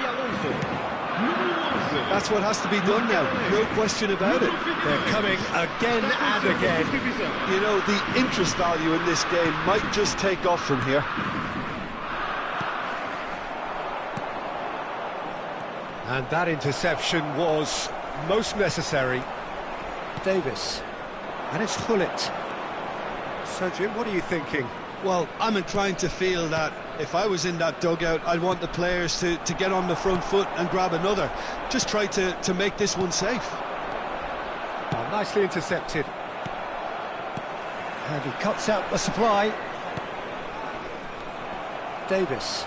Speaker 2: That's what has to be done now, no question about it.
Speaker 1: They're coming again and again.
Speaker 2: You know, the interest value in this game might just take off from here.
Speaker 1: And that interception was most necessary. Davis. And it's Hullet. So, Jim, what are you thinking?
Speaker 3: Well, I'm inclined to feel that if I was in that dugout, I'd want the players to get on the front foot and grab another. Just try to make this one safe.
Speaker 1: Oh, nicely intercepted. And he cuts out the supply. Davis.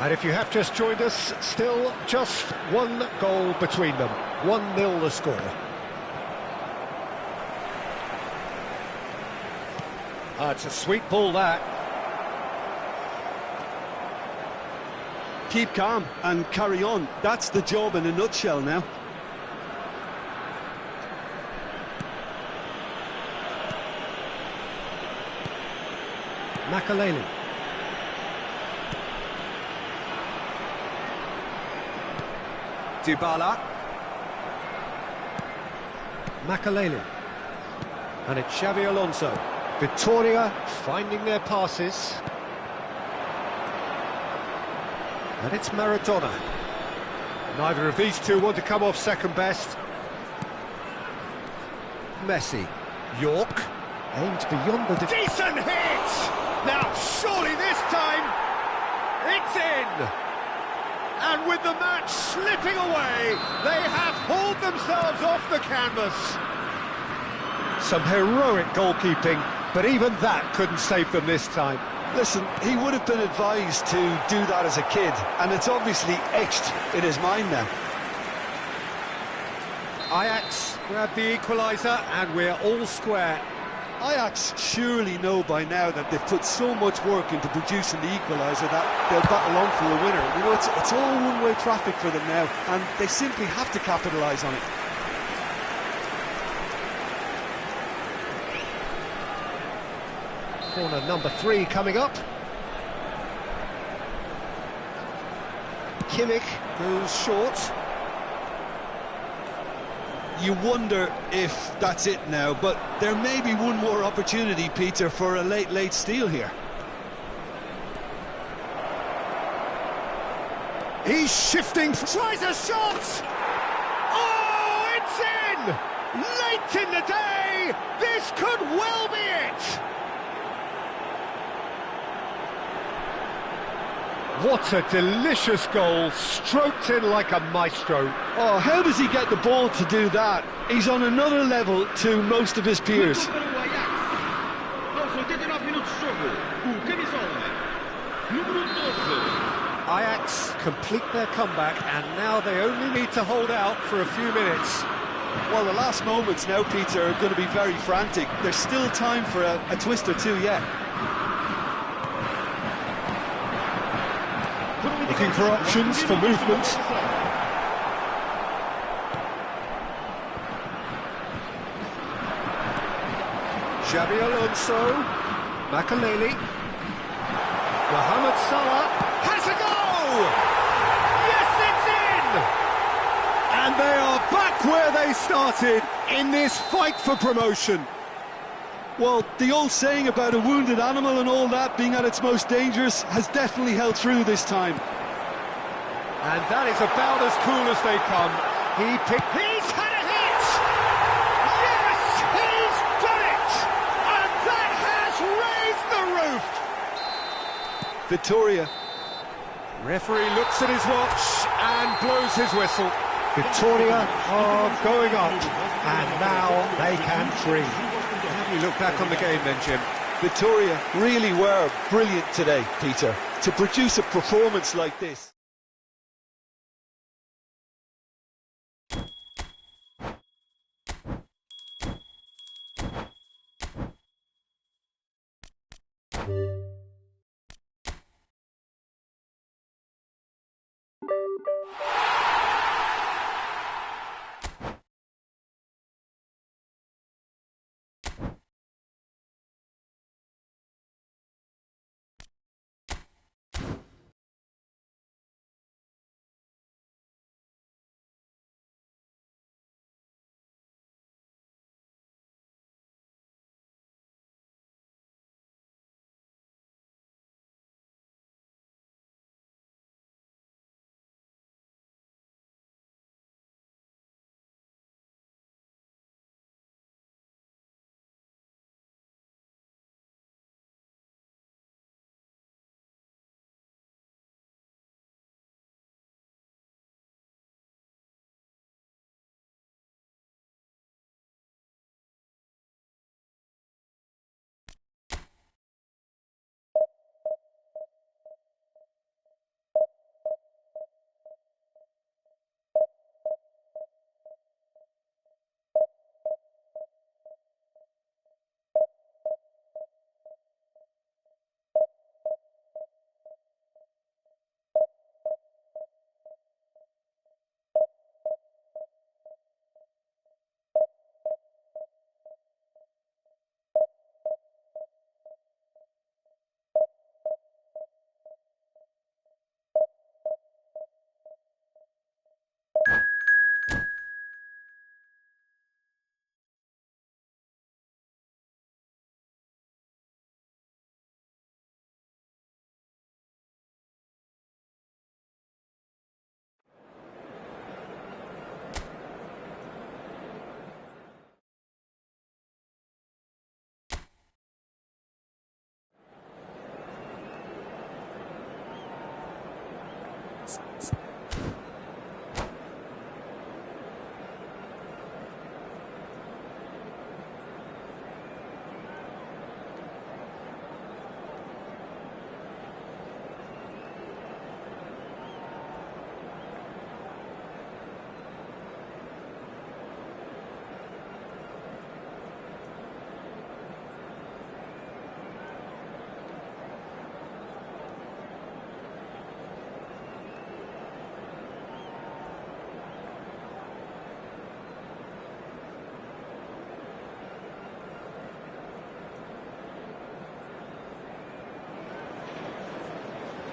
Speaker 1: And if you have just joined us, still just one goal between them. 1-0 the score. It's a sweet ball, that.
Speaker 3: Keep calm and carry on. That's the job in a nutshell now.
Speaker 1: Makaleli. Dybala. Makaleli. And it's Xabi Alonso. Victoria finding their passes. And it's Maradona. Neither of these two want to come off second best. Messi. York. Aimed beyond the... Decent hit! Now, surely this time, it's in! And with the match slipping away, they have hauled themselves off the canvas. Some heroic goalkeeping, but even that couldn't save them this time.
Speaker 2: Listen, he would have been advised to do that as a kid, and it's obviously etched in his mind now.
Speaker 1: Ajax grabbed the equaliser, and we're all square.
Speaker 2: Ajax surely know by now that they've put so much work into producing the equaliser that they'll battle on for the winner. You know, it's all one-way traffic for them now, and they simply have to capitalise on it.
Speaker 1: Corner number 3 coming up. Kimmich goes short.
Speaker 3: You wonder if that's it now, but there may be one more opportunity, Peter, for a late steal here.
Speaker 1: He's shifting, tries a shot! Oh, it's in! Late in the day, this could well be it! What a delicious goal, stroked in like a maestro.
Speaker 2: Oh, how does he get the ball to do that? He's on another level to most of his peers.
Speaker 1: Ajax complete their comeback, and now they only need to hold out for a few minutes.
Speaker 2: Well, the last moments now, Peter, are going to be very frantic. There's still time for a twist or two yet.
Speaker 1: Looking for options for movement. Xabi Alonso, Makaleli, Mohamed Salah has a goal! Yes, it's in! And they are back where they started in this fight for promotion.
Speaker 3: Well, the old saying about a wounded animal and all that being at its most dangerous has definitely held through this time.
Speaker 1: And that is about as cool as they come. He's had a hit! Yes, he's done it! And that has raised the roof!
Speaker 2: Vittoria.
Speaker 1: Referee looks at his watch and blows his whistle. Victoria are going up, and now they can breathe. How do you look back on the game then, Jim?
Speaker 2: Vittoria really were brilliant today, Peter, to produce a performance like this.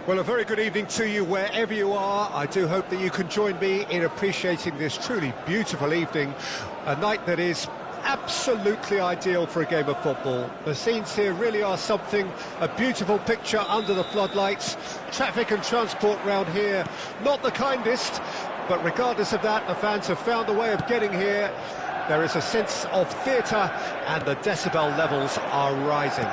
Speaker 1: Well, a very good evening to you wherever you are. I do hope that you can join me in appreciating this truly beautiful evening, a night that is absolutely ideal for a game of football. The scenes here really are something, a beautiful picture under the floodlights. Traffic and transport round here, not the kindest, but regardless of that, the fans have found a way of getting here. There is a sense of theatre and the decibel levels are rising.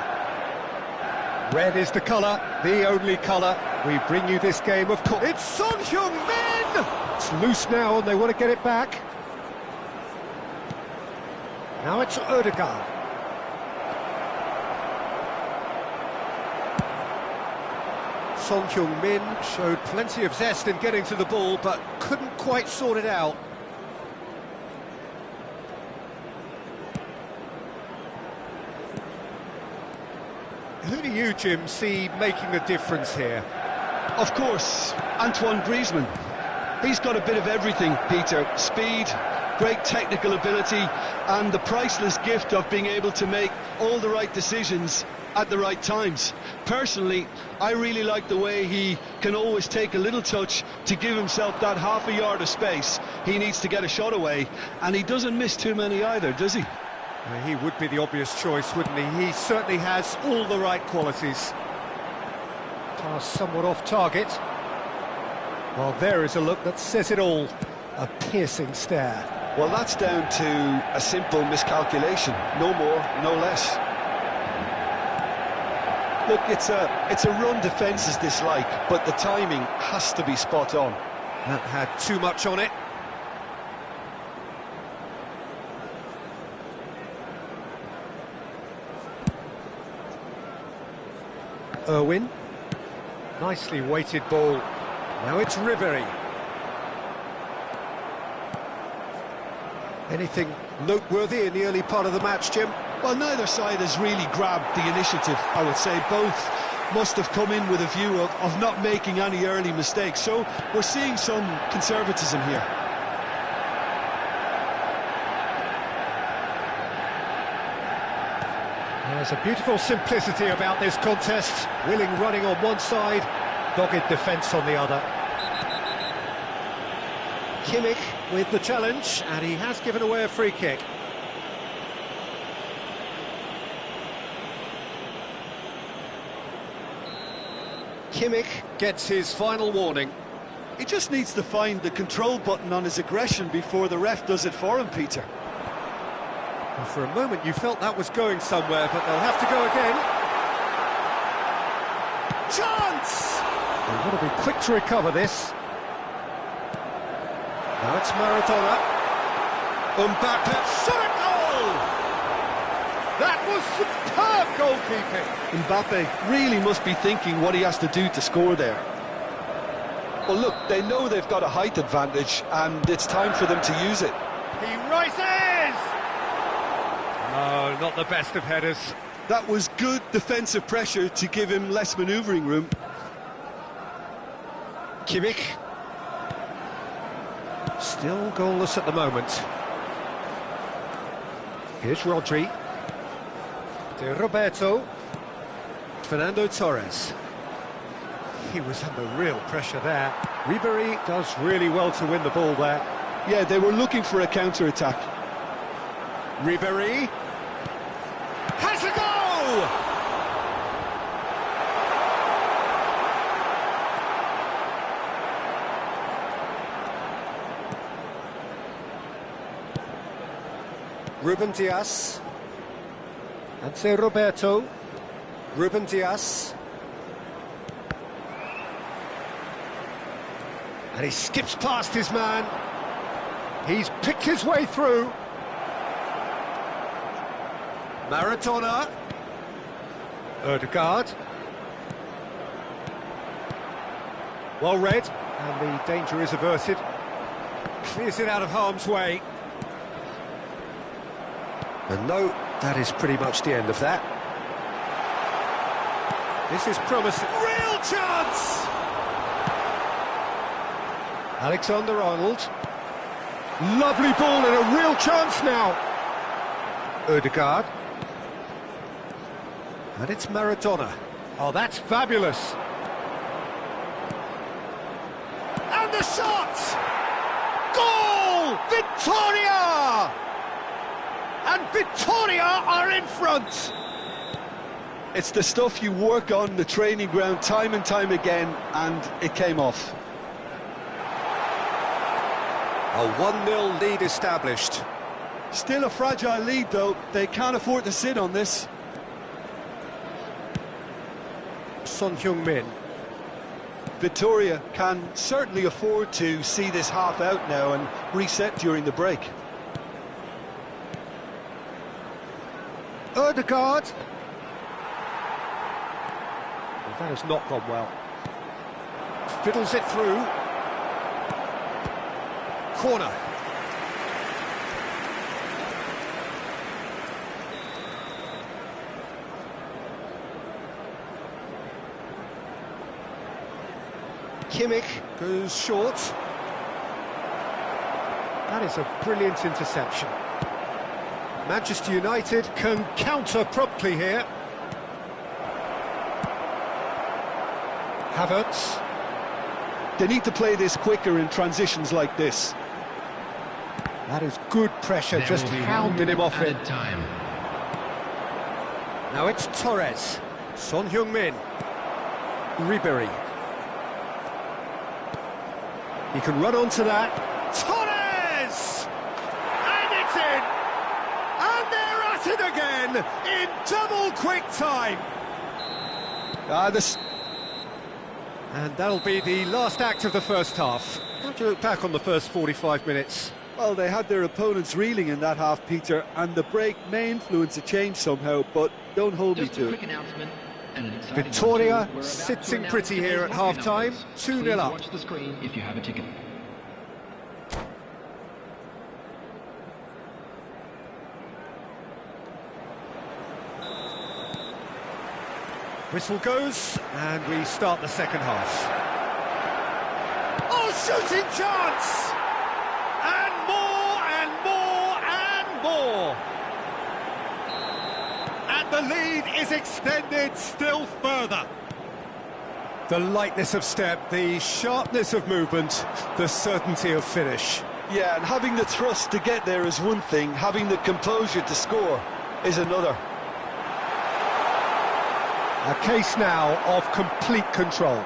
Speaker 1: Red is the colour, the only colour. We bring you this game, of course. It's Son Heung-min! It's loose now and they want to get it back. Now it's Odegaard. Son Heung-min showed plenty of zest in getting to the ball, but couldn't quite sort it out. Who do you, Jim, see making a difference here?
Speaker 3: Of course, Antoine Griezmann. He's got a bit of everything, Peter. Speed, great technical ability, and the priceless gift of being able to make all the right decisions at the right times. Personally, I really like the way he can always take a little touch to give himself that half a yard of space. He needs to get a shot away, and he doesn't miss too many either, does he?
Speaker 1: He would be the obvious choice, wouldn't he? He certainly has all the right qualities. Pass somewhat off target. Well, there is a look that says it all. A piercing stare.
Speaker 2: Well, that's down to a simple miscalculation. No more, no less. Look, it's a run defence's dislike, but the timing has to be spot on.
Speaker 1: That had too much on it. Irwin. Nicely weighted ball. Now it's Ribery. Anything noteworthy in the early part of the match, Jim?
Speaker 3: Well, neither side has really grabbed the initiative, I would say. Both must have come in with a view of not making any early mistakes. So we're seeing some conservatism here.
Speaker 1: There's a beautiful simplicity about this contest. Willing running on one side, dogged defence on the other. Kimmich with the challenge, and he has given away a free kick. Kimmich gets his final warning.
Speaker 3: He just needs to find the control button on his aggression before the ref does it for him, Peter.
Speaker 1: Well, for a moment you felt that was going somewhere, but they'll have to go again.
Speaker 3: Chance!
Speaker 1: They've got to be quick to recover this. Now it's Maradona. Mbappe. Shot a goal! That was superb goalkeeping.
Speaker 3: Mbappe really must be thinking what he has to do to score there.
Speaker 2: Well, look, they know they've got a height advantage, and it's time for them to use it.
Speaker 1: He rises! Oh, not the best of headers.
Speaker 3: That was good defensive pressure to give him less manoeuvring room.
Speaker 1: Kimmich. Still goalless at the moment. Here's Rodri. De Roberto. Fernando Torres. He was under real pressure there. Ribery does really well to win the ball there.
Speaker 3: Yeah, they were looking for a counter-attack.
Speaker 1: Ribery has a go! Ruben Dias. Ante Roberto. Ruben Dias. And he skips past his man. He's picked his way through. Maradona. Ødegaard. Well read, and the danger is averted. Clears it out of harm's way. And no, that is pretty much the end of that. This is promising. Real chance! Alexander-Arnold. Lovely ball and a real chance now. Ødegaard. And it's Maradona. Oh, that's fabulous. And the shot! Goal! Victoria! And Victoria are in front!
Speaker 2: It's the stuff you work on the training ground time and time again, and it came off.
Speaker 1: A 1-0 lead established.
Speaker 3: Still a fragile lead, though. They can't afford to sit on this.
Speaker 1: Son Heung-min.
Speaker 2: Victoria can certainly afford to see this half out now and reset during the break.
Speaker 1: Ødegaard. Well, that has not gone well. Fiddles it through. Corner. Kimmich goes short. That is a brilliant interception. Manchester United can counter promptly here. Havertz.
Speaker 2: They need to play this quicker in transitions like this.
Speaker 1: That is good pressure, just hounding him off it.
Speaker 5: Time.
Speaker 1: Now it's Torres. Son Heung-min. Ribery. He can run onto that. Torres! And it's in! And they're at it again in double quick time. And that'll be the last act of the first half. How do you look back on the first 45 minutes?
Speaker 3: Well, they had their opponents reeling in that half, Peter, and the break may influence a change somehow, but don't hold me to it.
Speaker 1: Victoria sitting pretty here at half-time, 2-0 up.
Speaker 5: Watch the screen if you have a ticket.
Speaker 1: Whistle goes, and we start the second half. Oh, shooting chance! And more, and more, and more! And the lead is extended still further. The lightness of step, the sharpness of movement, the certainty of finish.
Speaker 2: Yeah, and having the thrust to get there is one thing, having the composure to score is another.
Speaker 1: A case now of complete control.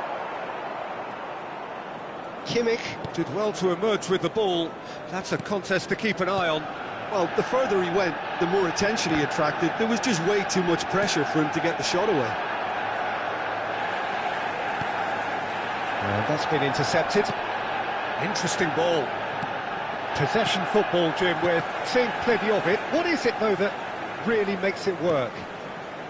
Speaker 1: Kimmich did well to emerge with the ball. That's a contest to keep an eye on.
Speaker 3: Well, the further he went, the more attention he attracted. There was just way too much pressure for him to get the shot away.
Speaker 1: And that's been intercepted. Interesting ball. Possession football, Jim, we're seeing plenty of it. What is it, though, that really makes it work?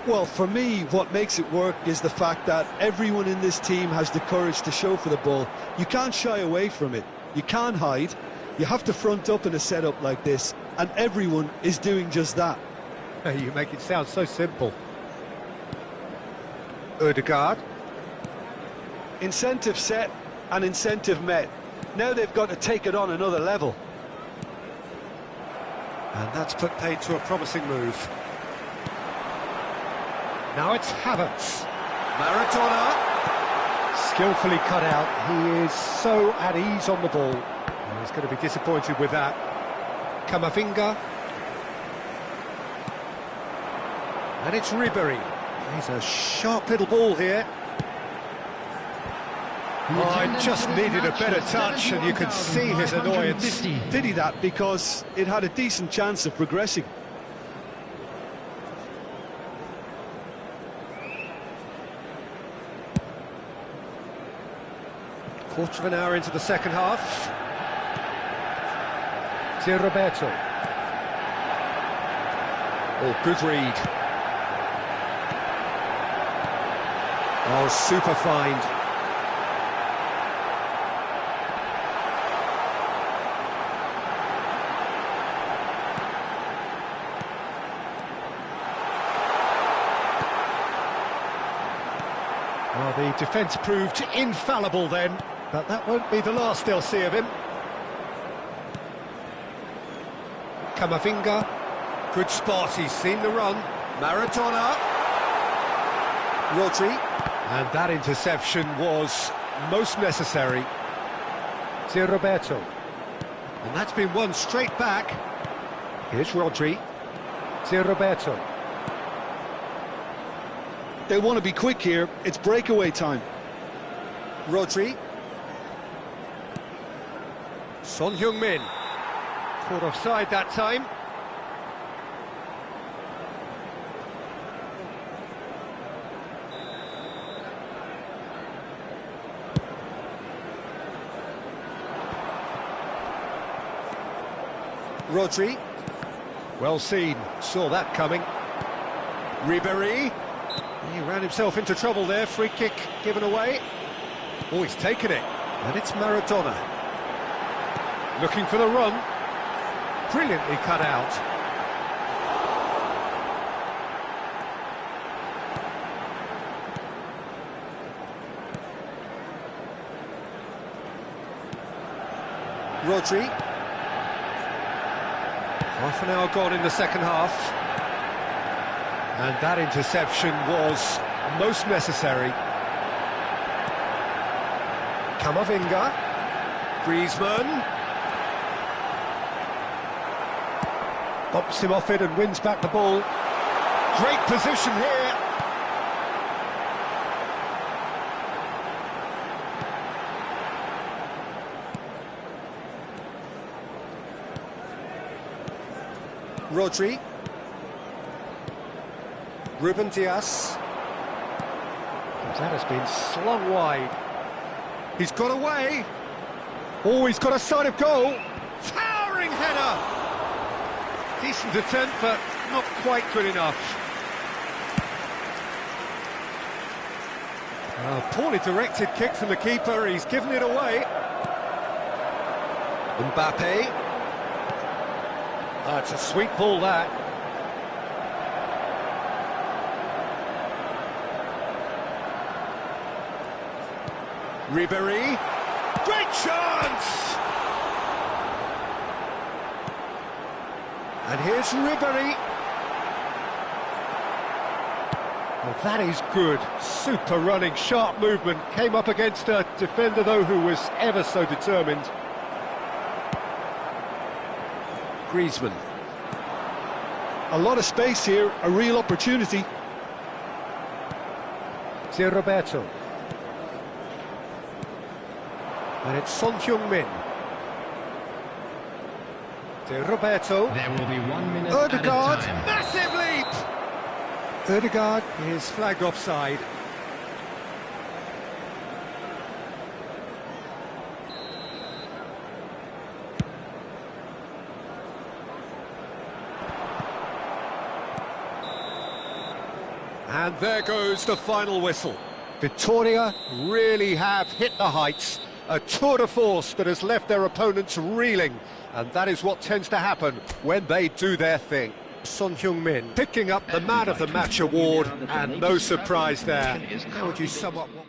Speaker 2: Well, for me, what makes it work is the fact that everyone in this team has the courage to show for the ball. You can't shy away from it. You can't hide. You have to front up in a setup like this, and everyone is doing just that.
Speaker 1: You make it sound so simple. Ødegaard.
Speaker 2: Incentive set and incentive met. Now they've got to take it on another level.
Speaker 1: And that's put paid to a promising move. Now it's Havertz. Maradona. Skillfully cut out. He is so at ease on the ball. He's going to be disappointed with that. Camavinga. And it's Ribery. He's a sharp little ball here. Oh, I just needed a better touch, and you could see his annoyance.
Speaker 3: Did he that? Because it had a decent chance of progressing.
Speaker 1: Quarter of an hour into the second half. Roberto. Oh, good read. Oh, super find. Well, the defence proved infallible then, but that won't be the last they'll see of him. Camavinga, good spot, he's seen the run. Maradona. Rodri. And that interception was most necessary. Roberto. And that's been won straight back. Here's Rodri. Roberto.
Speaker 3: They want to be quick here. It's breakaway time.
Speaker 1: Rodri. Son Heung-min. Caught offside that time. Rodri. Well seen. Saw that coming. Ribery. He ran himself into trouble there. Free kick given away. Oh, he's taken it. And it's Maradona. Looking for the run. Brilliantly cut out. Rodri. Half an hour gone in the second half. And that interception was most necessary. Camavinga. Griezmann. Bumps him off it and wins back the ball. Great position here. Rodri. Ruben Dias. That has been slung wide. He's got away. Oh, he's got a sight of goal. Towering header. Decent attempt, but not quite good enough. Poorly directed kick from the keeper. He's given it away. Mbappe. It's a sweet ball, that. Ribéry. Great chance! And here's Ribéry. Well, that is good. Super running, sharp movement. Came up against a defender, though, who was ever so determined. Griezmann.
Speaker 2: A lot of space here, a real opportunity.
Speaker 1: Roberto. And it's Son Heung-min. Roberto.
Speaker 5: There will be 1 minute
Speaker 1: Ødegaard.
Speaker 5: at a time.
Speaker 1: Massive leap! Ødegaard is flagged offside. And there goes the final whistle. Victoria really have hit the heights. A tour de force that has left their opponents reeling. And that is what tends to happen when they do their thing. Son Heung-min picking up the Man of the Match award, and no surprise there. How would you sum up what...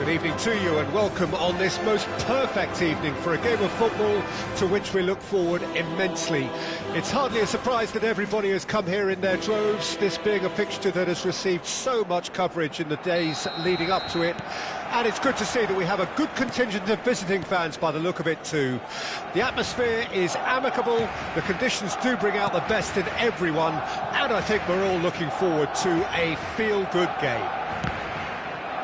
Speaker 1: Good evening to you and welcome on this most perfect evening for a game of football to which we look forward immensely. It's hardly a surprise that everybody has come here in their droves, this being a fixture that has received so much coverage in the days leading up to it. And it's good to see that we have a good contingent of visiting fans by the look of it too. The atmosphere is amicable, the conditions do bring out the best in everyone, and I think we're all looking forward to a feel-good game.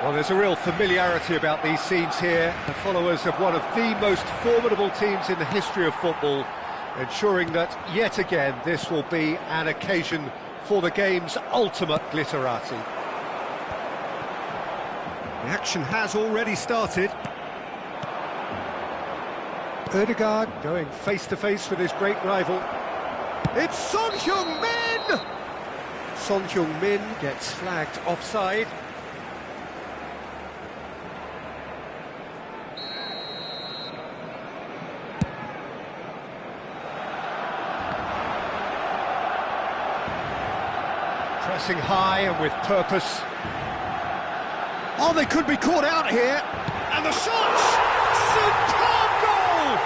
Speaker 1: Well, there's a real familiarity about these scenes here, the followers of one of the most formidable teams in the history of football, ensuring that, yet again, this will be an occasion for the game's ultimate glitterati. The action has already started. Ødegaard going face-to-face with his great rival. It's Son Heung-min! Son Heung-min gets flagged offside. Pressing high and with purpose. Oh, they could be caught out here. And the shots! Superb goal!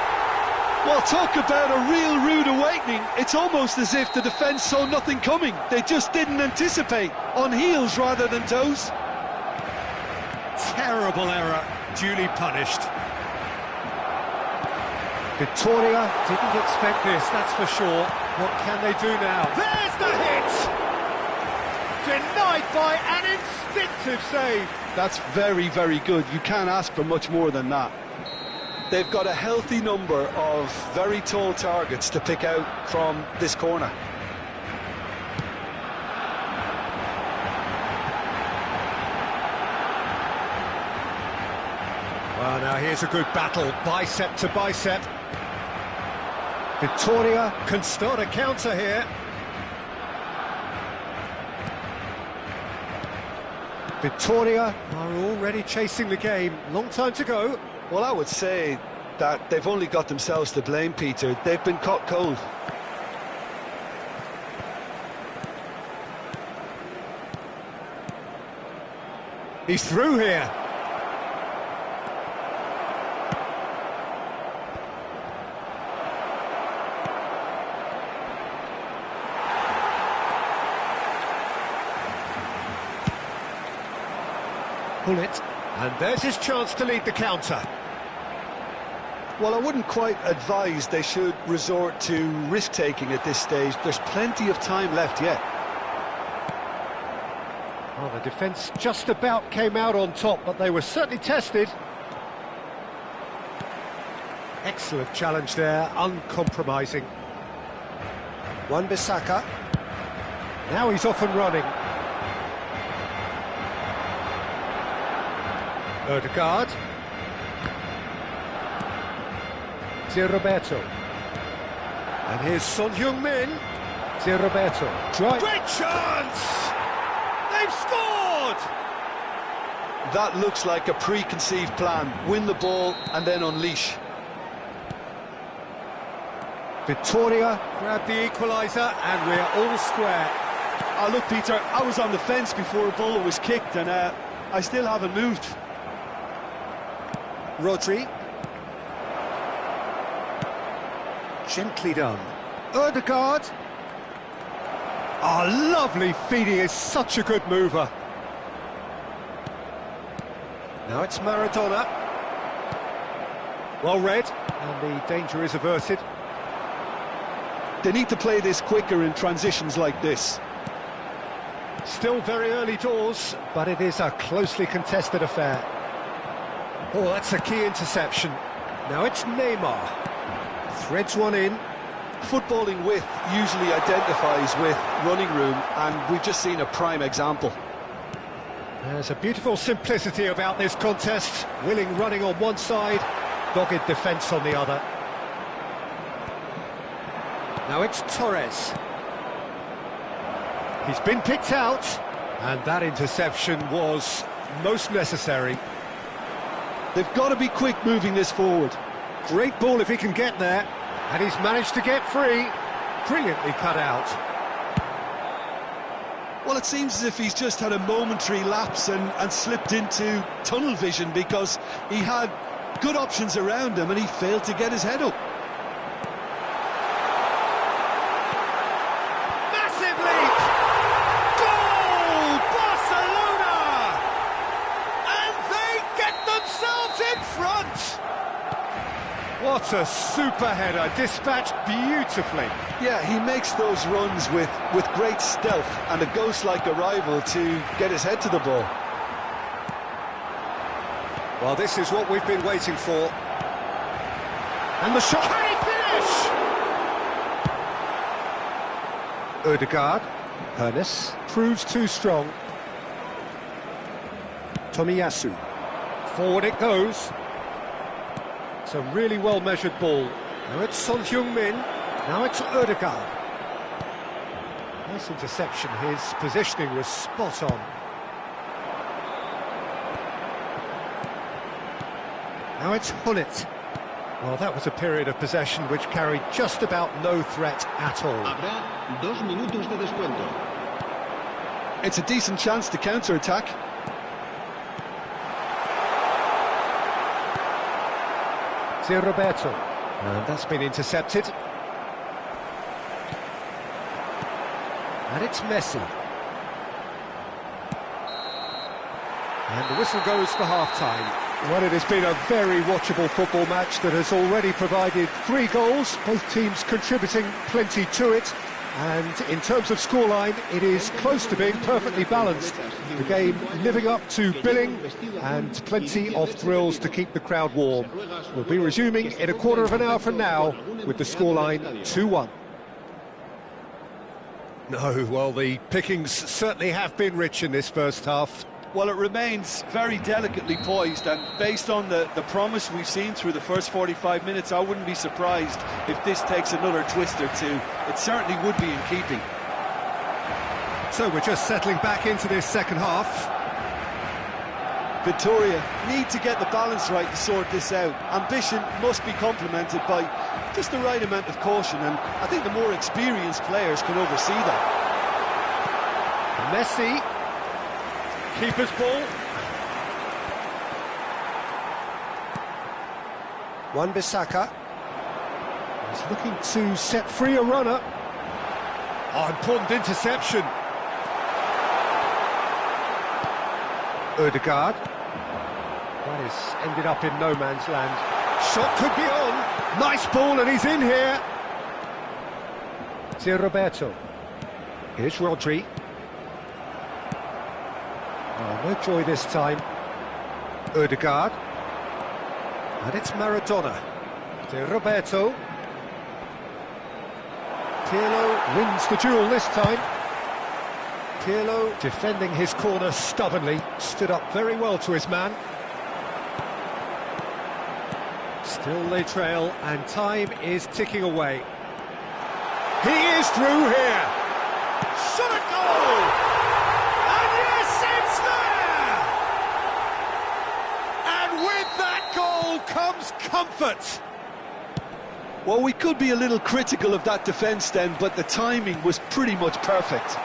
Speaker 2: Well, talk about a real rude awakening. It's almost as if the defence saw nothing coming. They just didn't anticipate. On heels rather than toes.
Speaker 1: Terrible error, duly punished. Victoria didn't expect this, that's for sure. What can they do now? There's the hit! Denied by an instinctive save.
Speaker 2: That's very, very good. You can't ask for much more than that. They've got a healthy number of very tall targets to pick out from this corner.
Speaker 1: Well, now here's a good battle, bicep to bicep. Victoria can start a counter here. Victoria are already chasing the game. Long time to go.
Speaker 2: Well, I would say that they've only got themselves to blame, Peter. They've been caught cold.
Speaker 1: He's through here. Pull it, and there's his chance to lead the counter.
Speaker 2: Well, I wouldn't quite advise they should resort to risk-taking at this stage. There's plenty of time left yet.
Speaker 1: Well, the defence just about came out on top, but they were certainly tested. Excellent challenge there, uncompromising. Wan-Bissaka. Now he's off and running. Ødegaard. Zé Roberto. And here's Son Heung-min. Zé Roberto. Great chance! They've scored!
Speaker 2: That looks like a preconceived plan. Win the ball and then unleash.
Speaker 1: Victoria grabbed the equaliser and we're all square.
Speaker 3: Oh, look, Peter, I was on the fence before a ball was kicked and I still haven't moved.
Speaker 1: Rodri. Gently done. Ødegaard. Oh, lovely feed, he is such a good mover. Now it's Maradona. Well read, and the danger is averted.
Speaker 2: They need to play this quicker in transitions like this.
Speaker 1: Still very early doors, but it is a closely contested affair. Oh, that's a key interception. Now it's Neymar. Threads one in.
Speaker 2: Footballing width usually identifies with running room, and we've just seen a prime example.
Speaker 1: There's a beautiful simplicity about this contest. Willing running on one side, dogged defence on the other. Now it's Torres. He's been picked out, and that interception was most necessary.
Speaker 2: They've got to be quick moving this forward.
Speaker 1: Great ball if he can get there, and he's managed to get free. Brilliantly cut out.
Speaker 3: Well, it seems as if he's just had a momentary lapse and slipped into tunnel vision, because he had good options around him and he failed to get his head up.
Speaker 1: Massive leap! Goal! Barcelona! And they get themselves in front! What a super header, dispatched beautifully.
Speaker 2: Yeah, he makes those runs with great stealth and a ghost-like arrival to get his head to the ball.
Speaker 1: Well, this is what we've been waiting for. And the shot... Can he finish? Ødegaard. Ernest proves too strong. Tomiyasu. Forward it goes. It's a really well-measured ball. Now it's Son Heung-min. Now it's Ødegaard. Nice interception. His positioning was spot on. Now it's Hullet. Well, that was a period of possession which carried just about no threat at all.
Speaker 4: Habrá 2 minutos de descuento.
Speaker 2: It's a decent chance to counter-attack.
Speaker 1: Roberto. And that's been intercepted. And it's Messi. And the whistle goes for half-time. Well, it has been a very watchable football match that has already provided 3 goals, both teams contributing plenty to it. And in terms of scoreline, it is close to being perfectly balanced. The game living up to billing and plenty of thrills to keep the crowd warm. We'll be resuming in a quarter of an hour from now with the scoreline 2-1. No, well, the pickings certainly have been rich in this first half.
Speaker 3: Well, it remains very delicately poised, and based on the promise we've seen through the first 45 minutes, I wouldn't be surprised if this takes another twist or two. It certainly would be in keeping.
Speaker 1: So we're just settling back into this second half.
Speaker 3: Victoria need to get the balance right to sort this out. Ambition must be complemented by just the right amount of caution, and I think the more experienced players can oversee that.
Speaker 1: Messi. Keeper's ball. Wan-Bissaka. He's looking to set free a runner. Oh, important interception. Ødegaard. That has ended up in no man's land. Shot could be on. Nice ball, and he's in here. Roberto. Here's Rodri. Oh, no joy this time. Ødegaard. And it's Maradona. Roberto. Pirlo wins the duel this time. Pirlo defending his corner stubbornly. Stood up very well to his man. Still they trail, and time is ticking away. He is through here. Shot a goal! And yes, it's there! And with that goal comes comfort.
Speaker 2: Well, we could be a little critical of that defence then, but the timing was pretty much perfect.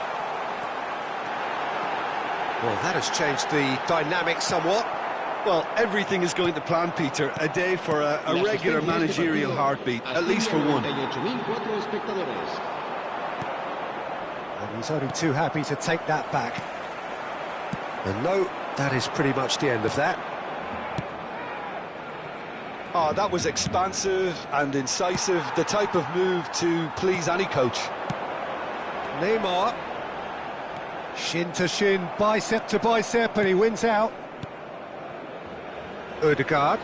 Speaker 1: Well, that has changed the dynamic somewhat.
Speaker 3: Well, everything is going to plan, Peter. A day for a regular managerial heartbeat, at least for one.
Speaker 1: And he's only too happy to take that back. And no, that is pretty much the end of that.
Speaker 2: Oh, that was expansive and incisive, the type of move to please any coach.
Speaker 1: Neymar. Shin to shin, bicep to bicep, and he wins out. Ødegaard.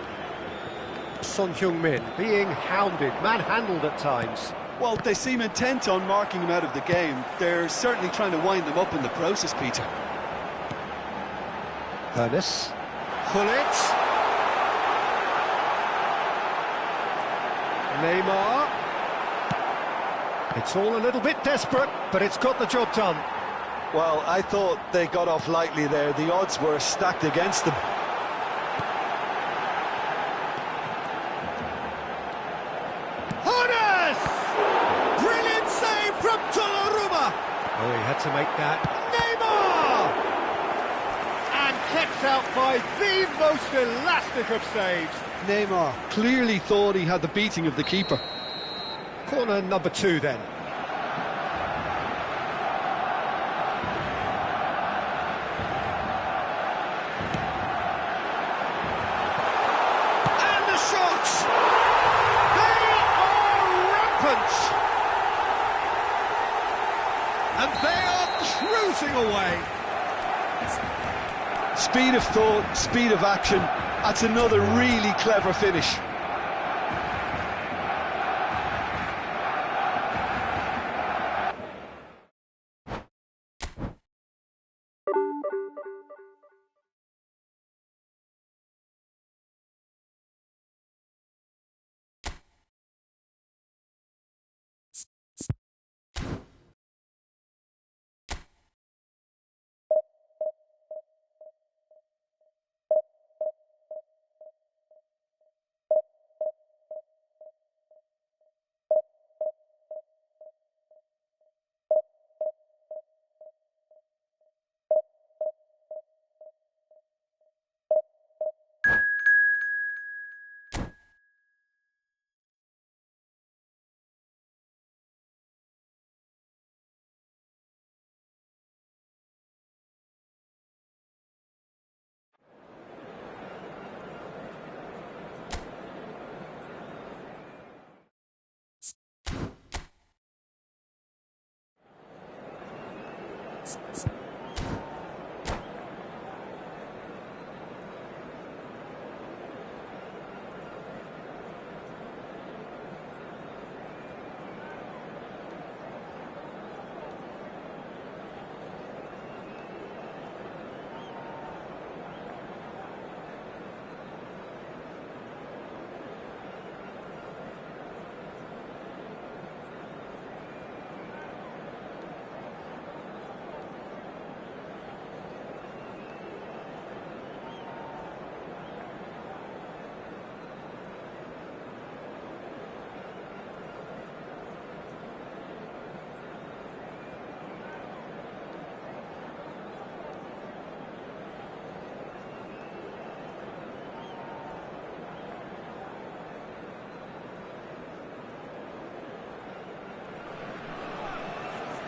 Speaker 1: Son Heung-min being hounded, manhandled at times.
Speaker 3: Well, they seem intent on marking him out of the game. They're certainly trying to wind him up in the process, Peter.
Speaker 1: Ernest. Hullet. Neymar. It's all a little bit desperate, but it's got the job done.
Speaker 2: Well, I thought they got off lightly there. The odds were stacked against them.
Speaker 1: Brilliant save from Donnarumma. Oh, he had to make that. Neymar! kept out by the most elastic of saves.
Speaker 3: Neymar clearly thought he had the beating of the keeper.
Speaker 1: Corner number 2 then. And the shots! They are rampant! And they are cruising away.
Speaker 2: Speed of thought, speed of action. That's another really clever finish.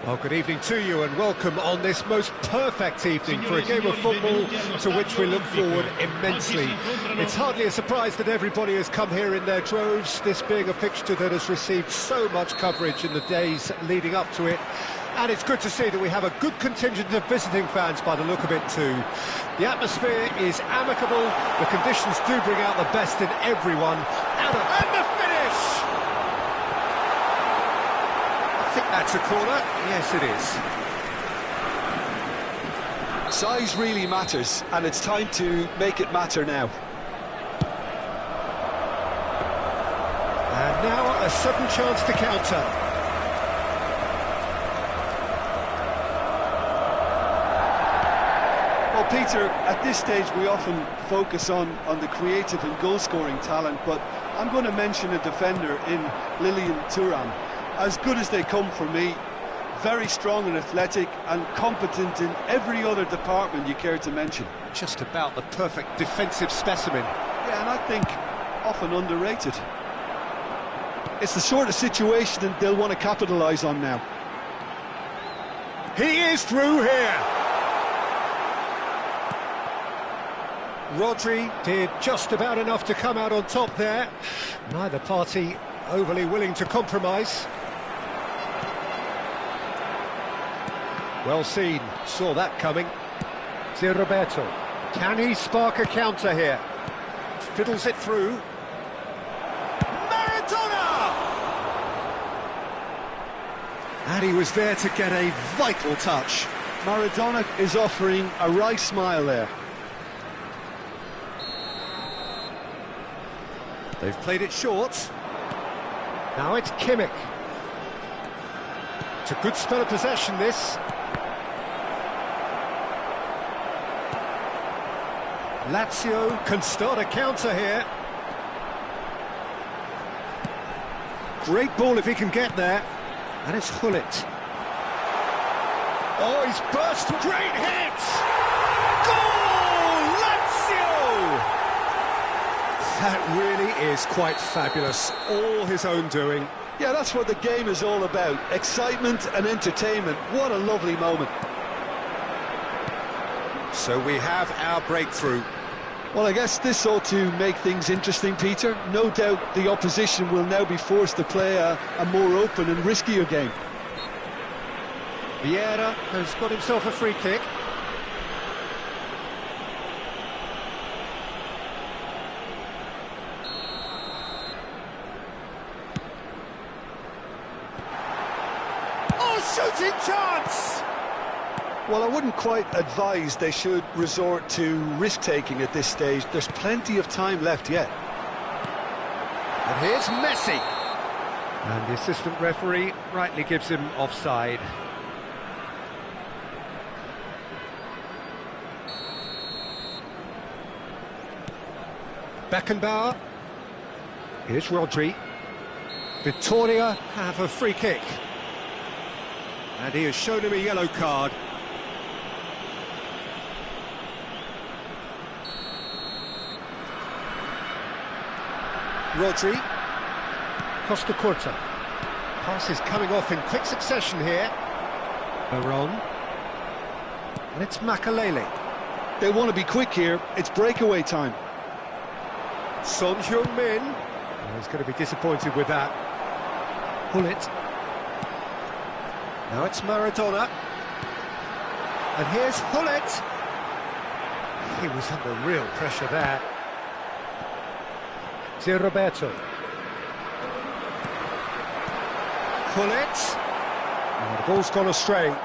Speaker 1: Well, good evening to you and welcome on this most perfect evening for a game of football to which we look forward immensely. It's hardly a surprise that everybody has come here in their droves, this being a fixture that has received so much coverage in the days leading up to it. And it's good to see that we have a good contingent of visiting fans by the look of it too. The atmosphere is amicable, the conditions do bring out the best in everyone, and the finish! I think that's a corner. Yes, it is.
Speaker 2: Size really matters, and it's time to make it matter now.
Speaker 1: And now a sudden chance to counter.
Speaker 3: Well, Peter, at this stage we often focus on the creative and goal-scoring talent, but I'm going to mention a defender in Lilian Thuram. As good as they come for me, very strong and athletic and competent in every other department you care to mention.
Speaker 1: Just about the perfect defensive specimen.
Speaker 3: Yeah, and I think often underrated.
Speaker 2: It's the sort of situation that they'll want to capitalise on now.
Speaker 1: He is through here. Rodri did just about enough to come out on top there. Neither party overly willing to compromise. Well seen, saw that coming. Zé Roberto. Can he spark a counter here? Fiddles it through. Maradona! And he was there to get a vital touch.
Speaker 3: Maradona is offering a wry smile there.
Speaker 1: They've played it short. Now it's Kimmich. It's a good spell of possession, this. Lazio can start a counter here. Great ball if he can get there. And it's Hullet. Oh, he's burst. Great hit! Goal! That really is quite fabulous. All his own doing.
Speaker 2: Yeah, that's what the game is all about. Excitement and entertainment. What a lovely moment.
Speaker 1: So we have our breakthrough.
Speaker 2: Well, I guess this ought to make things interesting, Peter. No doubt the opposition will now be forced to play a more open and riskier game.
Speaker 1: Vieira has got himself a free kick. Oh, shooting chance!
Speaker 2: Well, I wouldn't quite advise they should resort to risk-taking at this stage. There's plenty of time left yet.
Speaker 1: And here's Messi. And the assistant referee rightly gives him offside. Beckenbauer. Here's Rodri. Victoria have a free kick. And he has shown him a yellow card. Rodri. Costa Curta. Passes coming off in quick succession here. Veron. And it's Makalele.
Speaker 2: They want to be quick here. It's breakaway time.
Speaker 1: Son Heung-min. Oh, he's going to be disappointed with that. Hullet. Now it's Maradona. And here's Hullet. He was under real pressure there. Roberto. Hullet. And the ball's gone astray.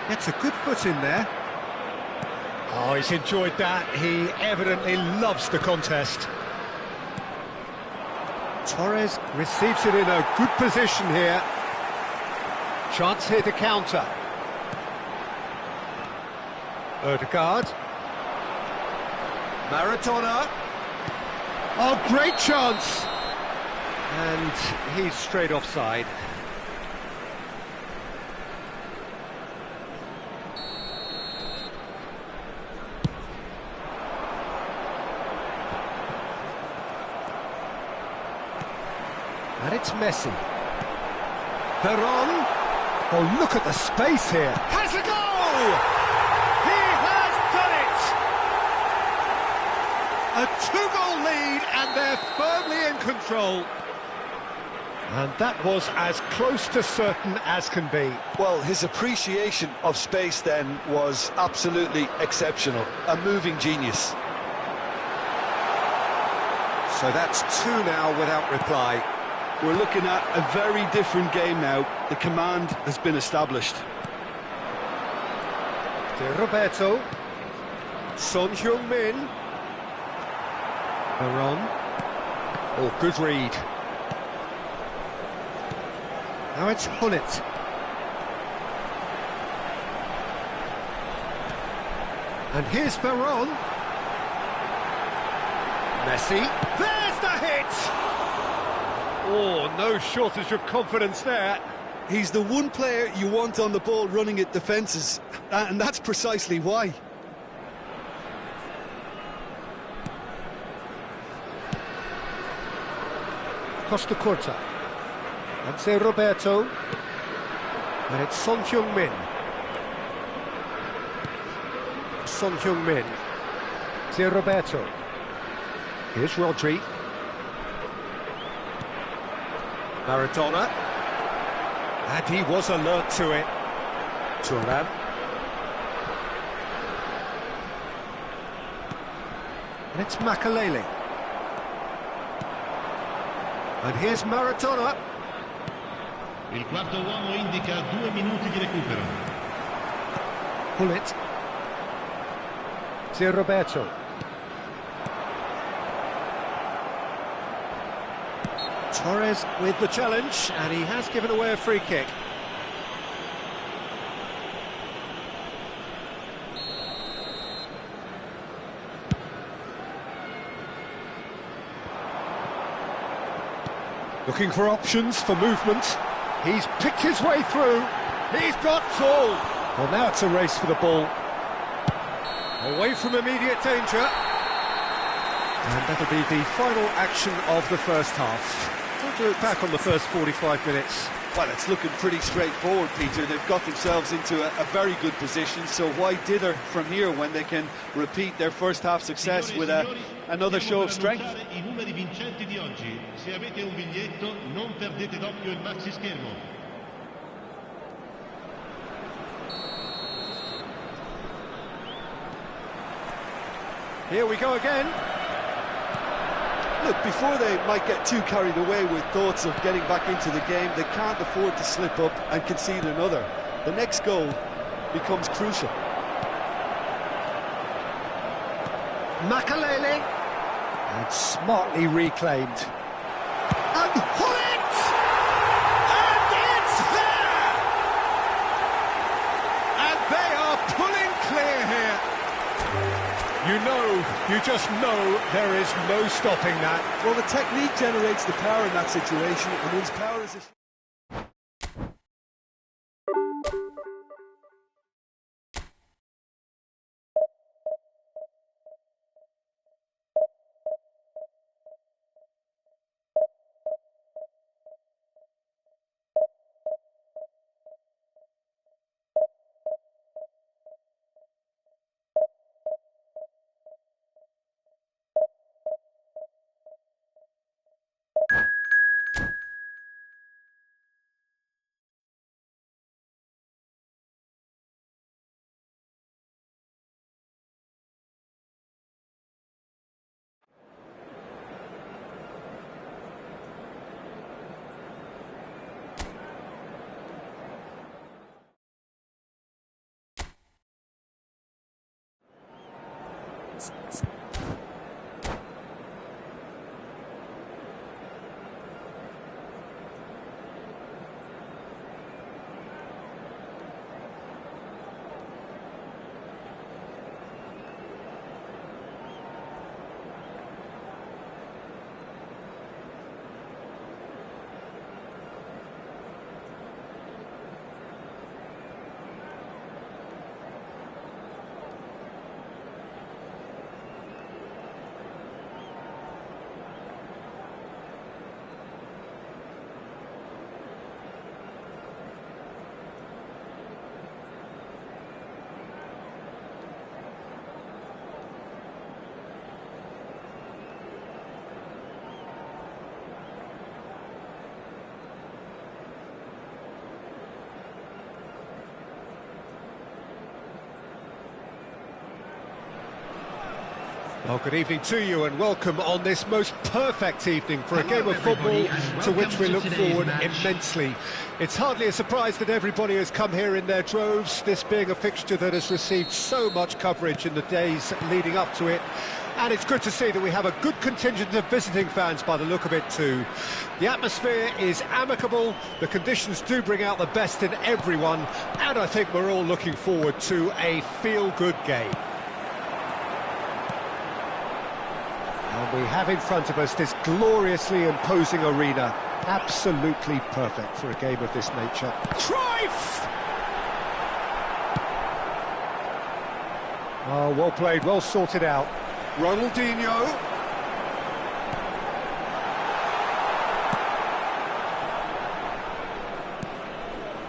Speaker 1: Gets a good foot in there. Oh, he's enjoyed that. He evidently loves the contest. Torres receives it in a good position here. Chance here to counter. Ødegaard. Maradona. Oh, great chance! And he's straight offside. And it's Messi. Veron. Oh, look at the space here. Has a goal! He has done it! A two-goal lead, and they're firmly in control. And that was as close to certain as can be.
Speaker 2: Well, his appreciation of space then was absolutely exceptional. A moving genius.
Speaker 1: So that's two now without reply.
Speaker 2: We're looking at a very different game now. The command has been established.
Speaker 1: De Roberto. Son Heung-min. Veron. Oh, good read. Now it's Hullet. And here's Veron. Messi. There's the hit! Oh, no shortage of confidence there.
Speaker 2: He's the one player you want on the ball running at defences, and that's precisely why.
Speaker 1: Costa Curta. And Roberto. And it's Son Heung-min. Son Heung-min. Roberto. Here's Rodri. Maradona. And he was alert to it. Thuram. And it's Makalele. And here's Maradona.
Speaker 4: Il quarto uomo indica 2 minuti di recupero.
Speaker 1: Hullet. Roberto. Torres with the challenge, and he has given away a free kick. Looking for options for movement. He's picked his way through. He's got tall. Well, now it's a race for the ball. Away from immediate danger. And that'll be the final action of the first half. How do you look back on the first 45 minutes?
Speaker 3: Well, it's looking pretty straightforward, Peter. They've got themselves into a very good position, so why dither from here when they can repeat their first half success with another show of strength?
Speaker 4: I numeri vincenti di oggi. Se avete un biglietto, non perdete d'occhio il maxi schermo.
Speaker 1: Here we go again.
Speaker 3: Look, before they might get too carried away with thoughts of getting back into the game, they can't afford to slip up and concede another. The next goal becomes crucial.
Speaker 1: Makalele. And smartly reclaimed. And Hoyt! And it's there! And they are pulling clear here. You just know there is no stopping that.
Speaker 3: Well, the technique generates the power in that situation, and once power is...
Speaker 1: Well, good evening to you and welcome on this most perfect evening for a game of football to which we look forward immensely. It's hardly a surprise that everybody has come here in their droves, this being a fixture that has received so much coverage in the days leading up to it. And it's good to see that we have a good contingent of visiting fans by the look of it too. The atmosphere is amicable, the conditions do bring out the best in everyone, and I think we're all looking forward to a feel-good game. And we have in front of us this gloriously imposing arena, absolutely perfect for a game of this nature. Cruyff! Oh, well played, well sorted out. Ronaldinho.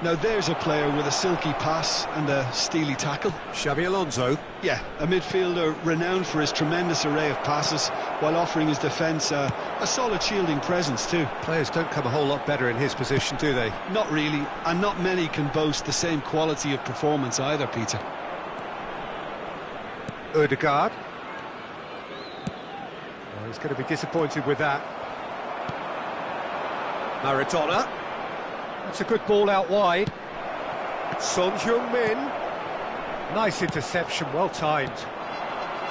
Speaker 2: Now there's a player with a silky pass and a steely tackle.
Speaker 1: Xabi Alonso.
Speaker 2: Yeah, a midfielder renowned for his tremendous array of passes while offering his defence a solid shielding presence too.
Speaker 1: Players don't come a whole lot better in his position, do they?
Speaker 2: Not really, and not many can boast the same quality of performance either, Peter.
Speaker 1: Ødegaard. Well, he's going to be disappointed with that. Maradona. That's a good ball out wide. Son Heung-min. Nice interception, well timed.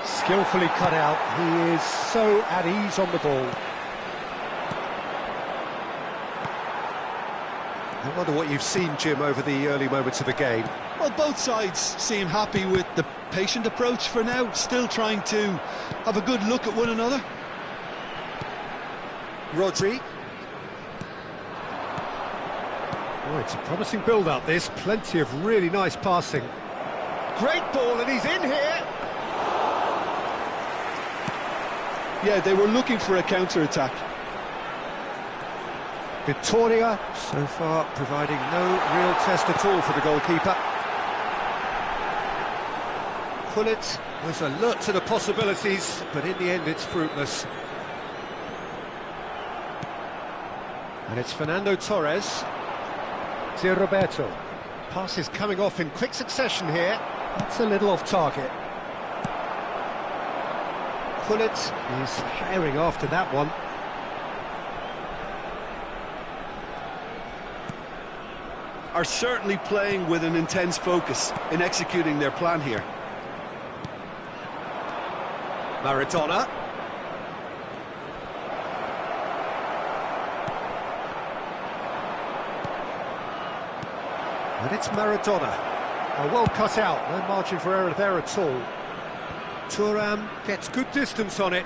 Speaker 1: Skillfully cut out. He is so at ease on the ball. I wonder what you've seen, Jim, over the early moments of the game.
Speaker 2: Well, both sides seem happy with the patient approach for now, still trying to have a good look at one another.
Speaker 1: Rodri. Oh, it's a promising build-up, this. Plenty of really nice passing. Great ball, and he's in here.
Speaker 2: Yeah, they were looking for a counter-attack.
Speaker 1: Vittoria, so far, providing no real test at all for the goalkeeper. Gullit was alert to the possibilities, but in the end it's fruitless. And it's Fernando Torres. Zé Roberto. Passes coming off in quick succession here. That's a little off target. Gullit is herring after that one.
Speaker 3: Are certainly playing with an intense focus in executing their plan here.
Speaker 1: Maradona. And it's Maradona. Well cut out, no margin for error there at all. Thuram gets good distance on it.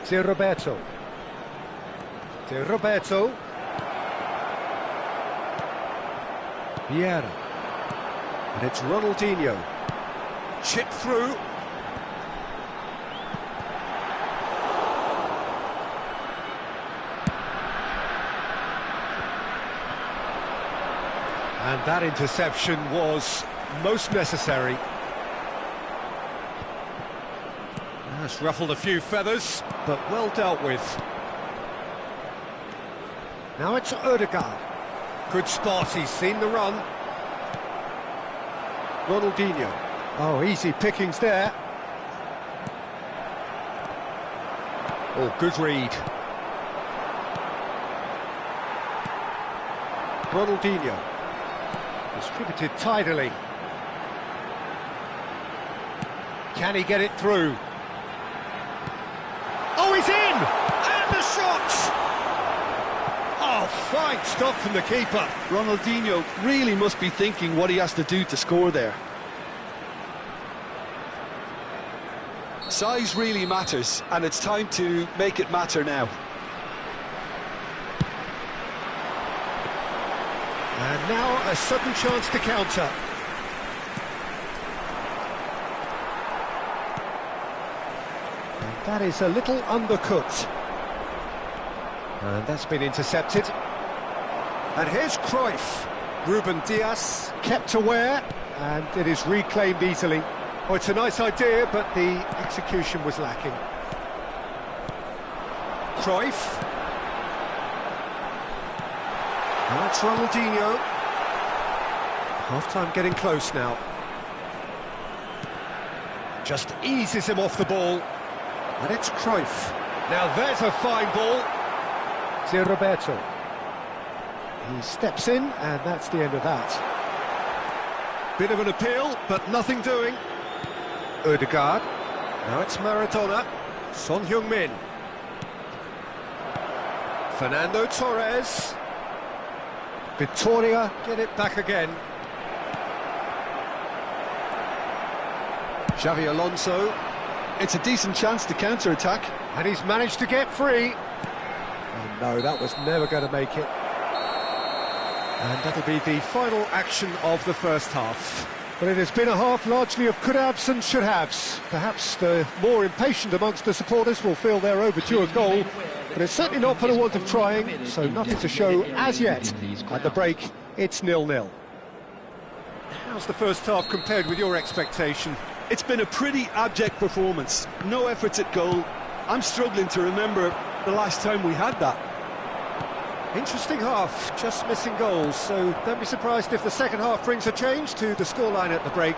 Speaker 1: Zé Roberto. Zé Roberto. Vieira. And it's Ronaldinho. Chip through. And that interception was most necessary. That's ruffled a few feathers, but well dealt with. Now it's Ødegaard. Good spot, he's seen the run. Ronaldinho. Oh, easy pickings there. Oh, good read. Ronaldinho. Distributed tidily. Can he get it through? Oh, he's in! And the shot! Oh, fine stop from the keeper.
Speaker 3: Ronaldinho really must be thinking what he has to do to score there.
Speaker 2: Size really matters, and it's time to make it matter now.
Speaker 1: And now a sudden chance to counter. And that is a little undercooked. And that's been intercepted. And here's Cruyff. Ruben Dias kept aware, and it is reclaimed easily. Oh, it's a nice idea, but the execution was lacking. Cruyff. Now it's Ronaldinho. Half-time getting close now. Just eases him off the ball. And it's Cruyff. Now there's a fine ball. Zé Roberto. He steps in, and that's the end of that. Bit of an appeal, but nothing doing. Ødegaard. Now it's Maradona. Son Heung-min. Fernando Torres. Vittoria get it back again. Xavi Alonso.
Speaker 2: It's a decent chance to counter-attack.
Speaker 1: And he's managed to get free. Oh no, that was never going to make it. And that'll be the final action of the first half. But it has been a half largely of could-haves and should-haves. Perhaps the more impatient amongst the supporters will feel they're overdue a goal, but it's certainly not for the want of trying, so nothing to show as yet. At the break, it's 0-0. How's the first half compared with your expectation?
Speaker 3: It's been a pretty abject performance. No efforts at goal. I'm struggling to remember the last time we had that.
Speaker 1: Interesting half, just missing goals, so don't be surprised if the second half brings a change to the scoreline at the break,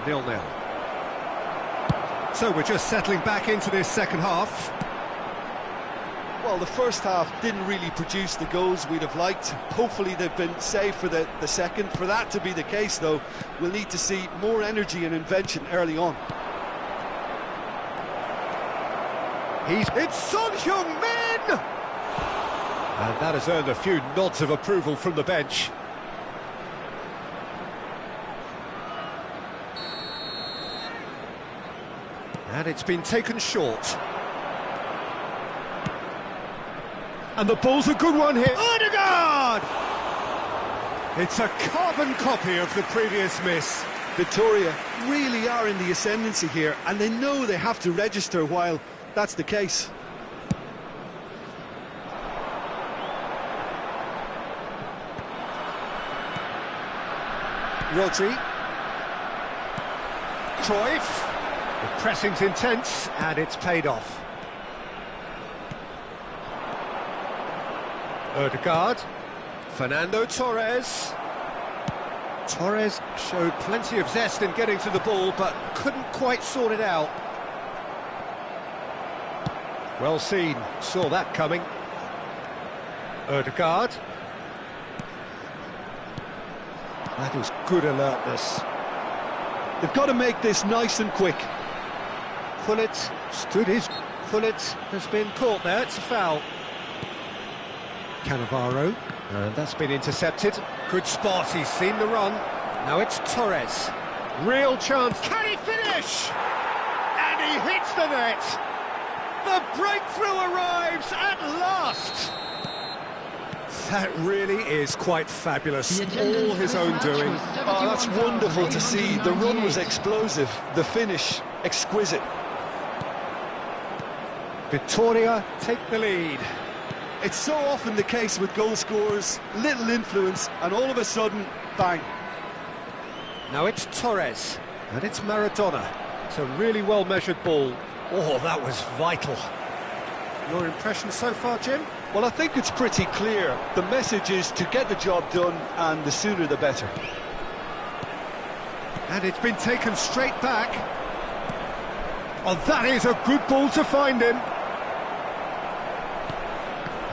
Speaker 1: 0-0. So we're just settling back into this second half.
Speaker 3: Well, the first half didn't really produce the goals we'd have liked. Hopefully they've been saved for the second. For that to be the case, though, we'll need to see more energy and invention early on.
Speaker 1: It's Son Heung-min! And that has earned a few nods of approval from the bench. And it's been taken short. And the ball's a good one here. Ødegaard! It's a carbon copy of the previous miss.
Speaker 3: Victoria really are in the ascendancy here, and they know they have to register while that's the case.
Speaker 1: Rodri. Cruyff. The pressing's intense, and it's paid off. Ødegaard. Fernando Torres. Torres showed plenty of zest in getting to the ball, but couldn't quite sort it out. Well seen, saw that coming. Ødegaard. That is good alertness.
Speaker 3: They've got to make this nice and quick.
Speaker 1: Pullet stood his... Pullet has been caught there, it's a foul. Cannavaro, and that's been intercepted. Good spot, he's seen the run. Now it's Torres. Real chance, can he finish? And he hits the net. The breakthrough arrives at last. That really is quite fabulous, all his own doing.
Speaker 3: Oh, that's wonderful to see. The run was explosive, the finish exquisite.
Speaker 1: Victoria take the lead.
Speaker 3: It's so often the case with goal scorers, little influence, and all of a sudden, bang.
Speaker 1: Now it's Torres, and it's Maradona. It's a really well-measured ball. Oh, that was vital. Your impression so far, Jim?
Speaker 2: Well, I think it's pretty clear. The message is to get the job done, and the sooner the better.
Speaker 1: And it's been taken straight back. Oh, that is a good ball to find him.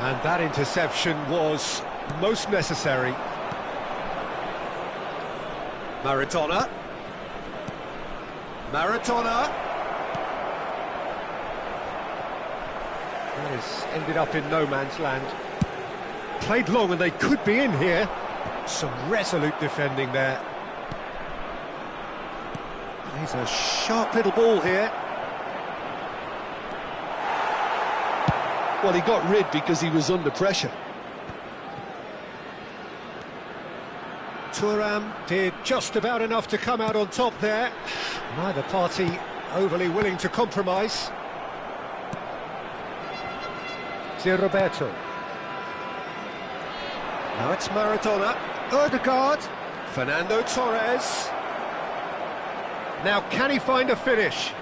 Speaker 1: And that interception was most necessary. Maradona. Maradona. That has ended up in no man's land. Played long and they could be in here. Some resolute defending there. He's a sharp little ball here.
Speaker 2: Well, he got rid because he was under pressure.
Speaker 1: Thuram did just about enough to come out on top there. Neither party overly willing to compromise. Roberto. Now it's Maradona. Ødegaard. Fernando Torres. Now can he find a finish?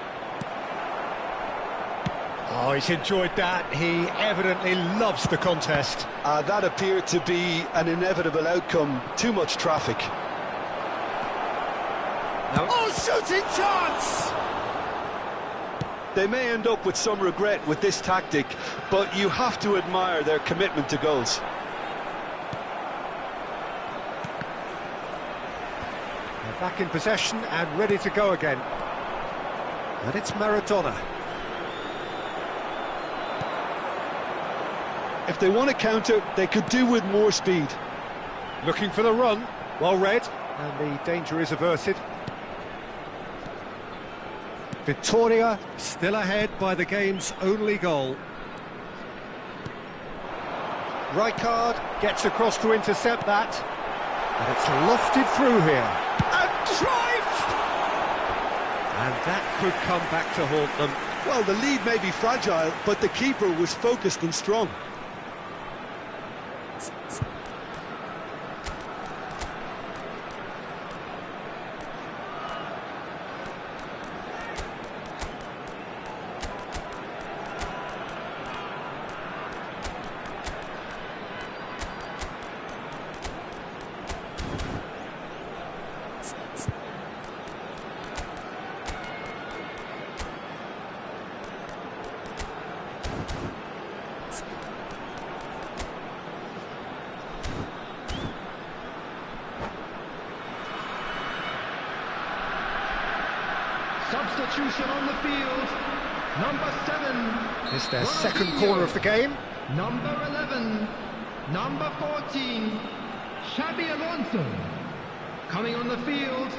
Speaker 1: Oh, he's enjoyed that. He evidently loves the contest.
Speaker 2: That appeared to be an inevitable outcome. Too much traffic.
Speaker 1: Now, oh, shooting chance!
Speaker 2: They may end up with some regret with this tactic, but you have to admire their commitment to goals.
Speaker 1: They're back in possession and ready to go again. And it's Maradona.
Speaker 2: If they want to counter, they could do with more speed.
Speaker 1: Looking for the run. Well read, and the danger is averted. Victoria still ahead by the game's only goal. Rijkaard gets across to intercept that. And it's lofted through here. And Cruyff! And that could come back to haunt them.
Speaker 3: Well, the lead may be fragile, but the keeper was focused and strong.
Speaker 5: Substitution on the field. Number 7.
Speaker 1: It's their second corner of the game.
Speaker 5: Number 11. Number 14. Xabi Alonso. Coming on the field.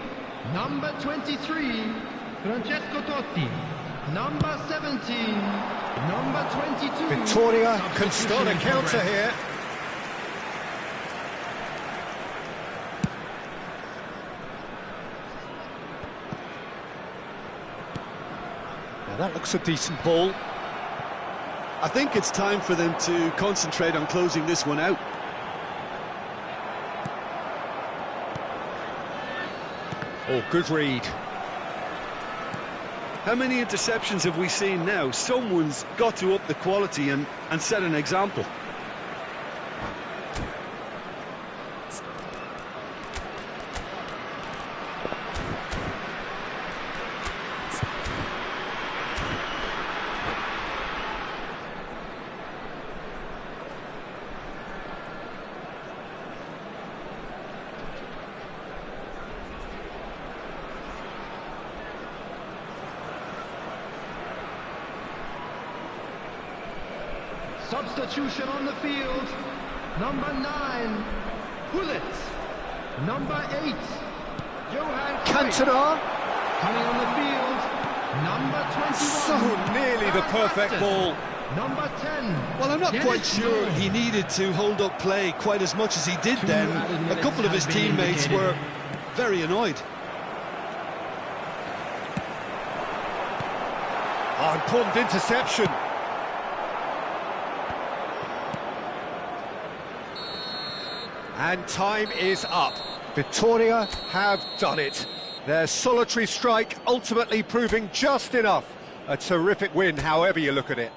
Speaker 5: Number 23. Francesco Totti. Number 17. Number 22.
Speaker 1: Victoria can start a counter here. Now that looks a decent ball.
Speaker 3: I think it's time for them to concentrate on closing this one out.
Speaker 1: Oh, good read.
Speaker 3: How many interceptions have we seen now? Someone's got to up the quality and set an example.
Speaker 5: Substitution on the field. Number 9, Bullet. Number 8, Johan
Speaker 1: Cantona.
Speaker 5: Coming on the field, number 21.
Speaker 1: So nearly the perfect ball.
Speaker 5: Number 10.
Speaker 3: Well, I'm not quite sure he needed to hold up play quite as much as he did then. A couple of his teammates were very annoyed.
Speaker 1: Oh, important interception. And time is up. Victoria have done it. Their solitary strike ultimately proving just enough. A terrific win, however you look at it.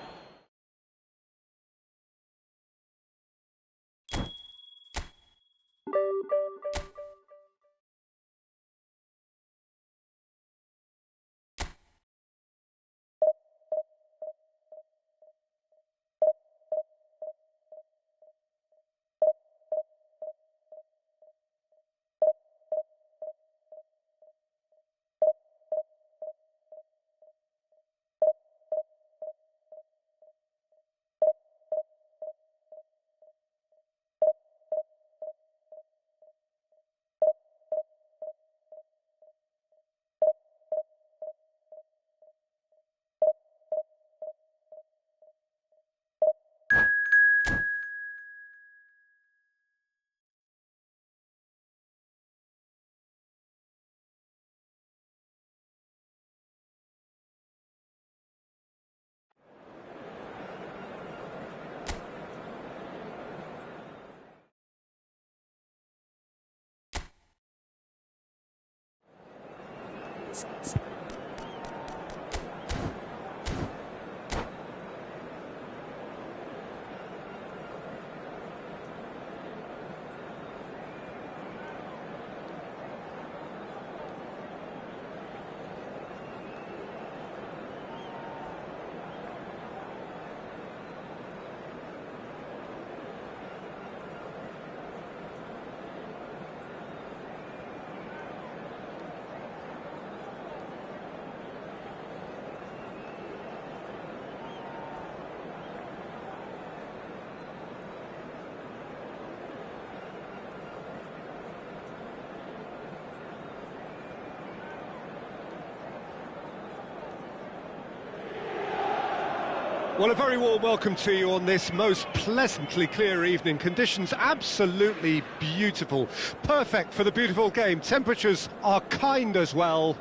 Speaker 1: Well, a very warm welcome to you on this most pleasantly clear evening. Conditions absolutely beautiful. Perfect for the beautiful game. Temperatures are kind as well.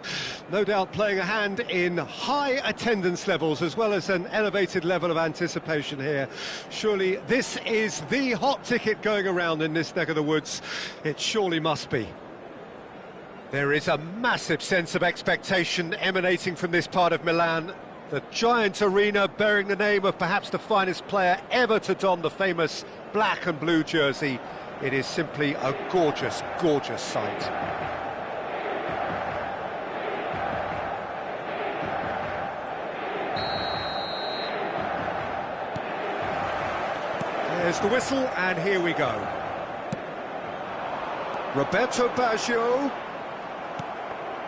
Speaker 1: No doubt playing a hand in high attendance levels as well as an elevated level of anticipation here. Surely this is the hot ticket going around in this neck of the woods. It surely must be. There is a massive sense of expectation emanating from this part of Milan. The giant arena bearing the name of perhaps the finest player ever to don the famous black and blue jersey. It is simply a gorgeous, gorgeous sight. There's the whistle, and here we go. Roberto Baggio.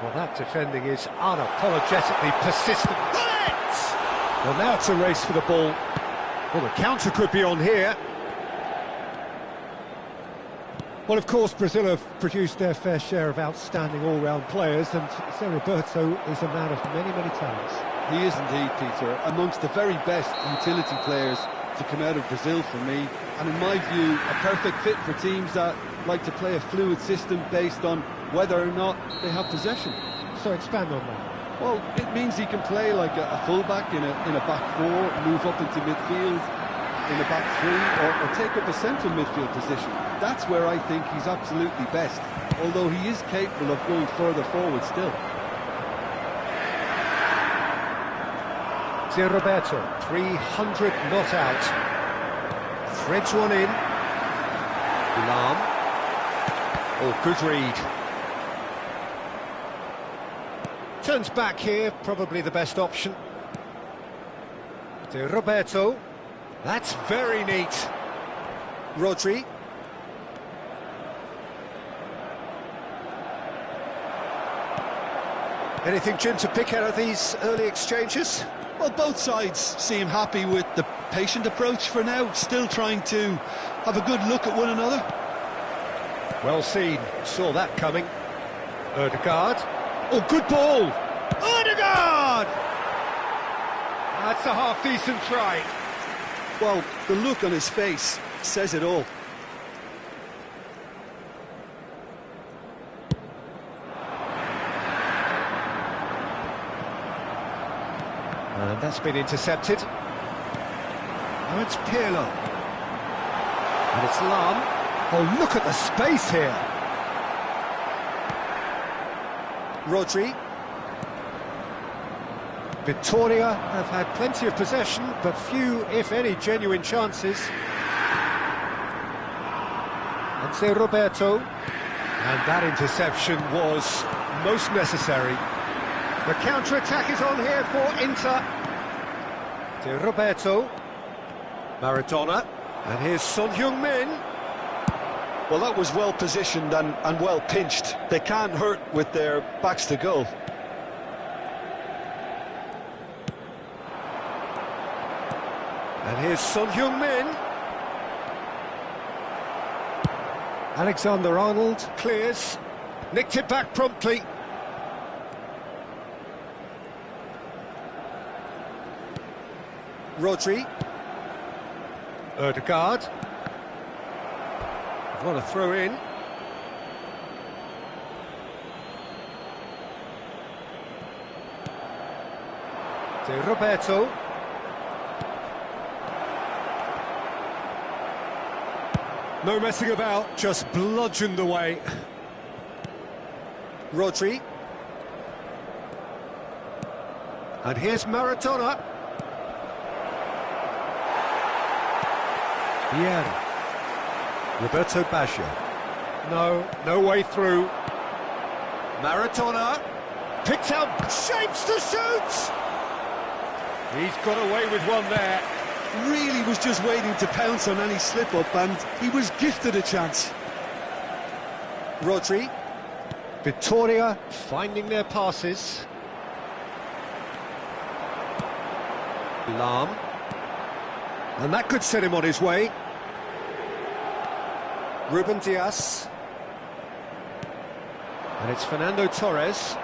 Speaker 1: Well, that defending is unapologetically persistent. Well, now it's a race for the ball. Well, the counter could be on here. Well, of course, Brazil have produced their fair share of outstanding all-round players, and Zé Roberto is a man of many, many talents.
Speaker 3: He is indeed, Peter, amongst the very best utility players to come out of Brazil for me, and in my view, a perfect fit for teams that like to play a fluid system based on whether or not they have possession.
Speaker 1: So expand on that.
Speaker 3: Well, it means he can play like a fullback in a back four, move up into midfield in a back three, or take up a central midfield position. That's where I think he's absolutely best, although he is capable of going further forward still.
Speaker 1: Roberto, 300 not out. Threads one in. Lam. Oh, good read. Turns back here, probably the best option. Roberto. That's very neat. Rodri. Anything, Jim, to pick out of these early exchanges?
Speaker 3: Well, both sides seem happy with the patient approach for now, still trying to have a good look at one another.
Speaker 1: Well seen, saw that coming. Ødegaard. Oh, good ball! Ødegaard! That's a half-decent try.
Speaker 3: Well, the look on his face says it all.
Speaker 1: And that's been intercepted. Now it's Pirlo. And it's Lam. Oh, look at the space here. Rodri. Victoria have had plenty of possession, but few, if any, genuine chances. And say Roberto. And that interception was most necessary. The counter-attack is on here for Inter. To Roberto. Maradona. And here's Son Heung-min.
Speaker 2: Well, that was well positioned and well pinched. They can't hurt with their backs to goal.
Speaker 1: And here's Son Heung-min. Alexander-Arnold clears. Nicked it back promptly. Rodri. Ødegaard. What a throw in. To Roberto. No messing about, just bludgeoned away. Rodri. And here's Maradona. Bien. Roberto Baggio. No way through. Maradona. Picks out, shapes to shoot! He's got away with one there.
Speaker 3: Really was just waiting to pounce on any slip-up, and he was gifted a chance.
Speaker 1: Rodri. Victoria finding their passes. Lam. And that could set him on his way. Ruben Dias. And it's Fernando Torres.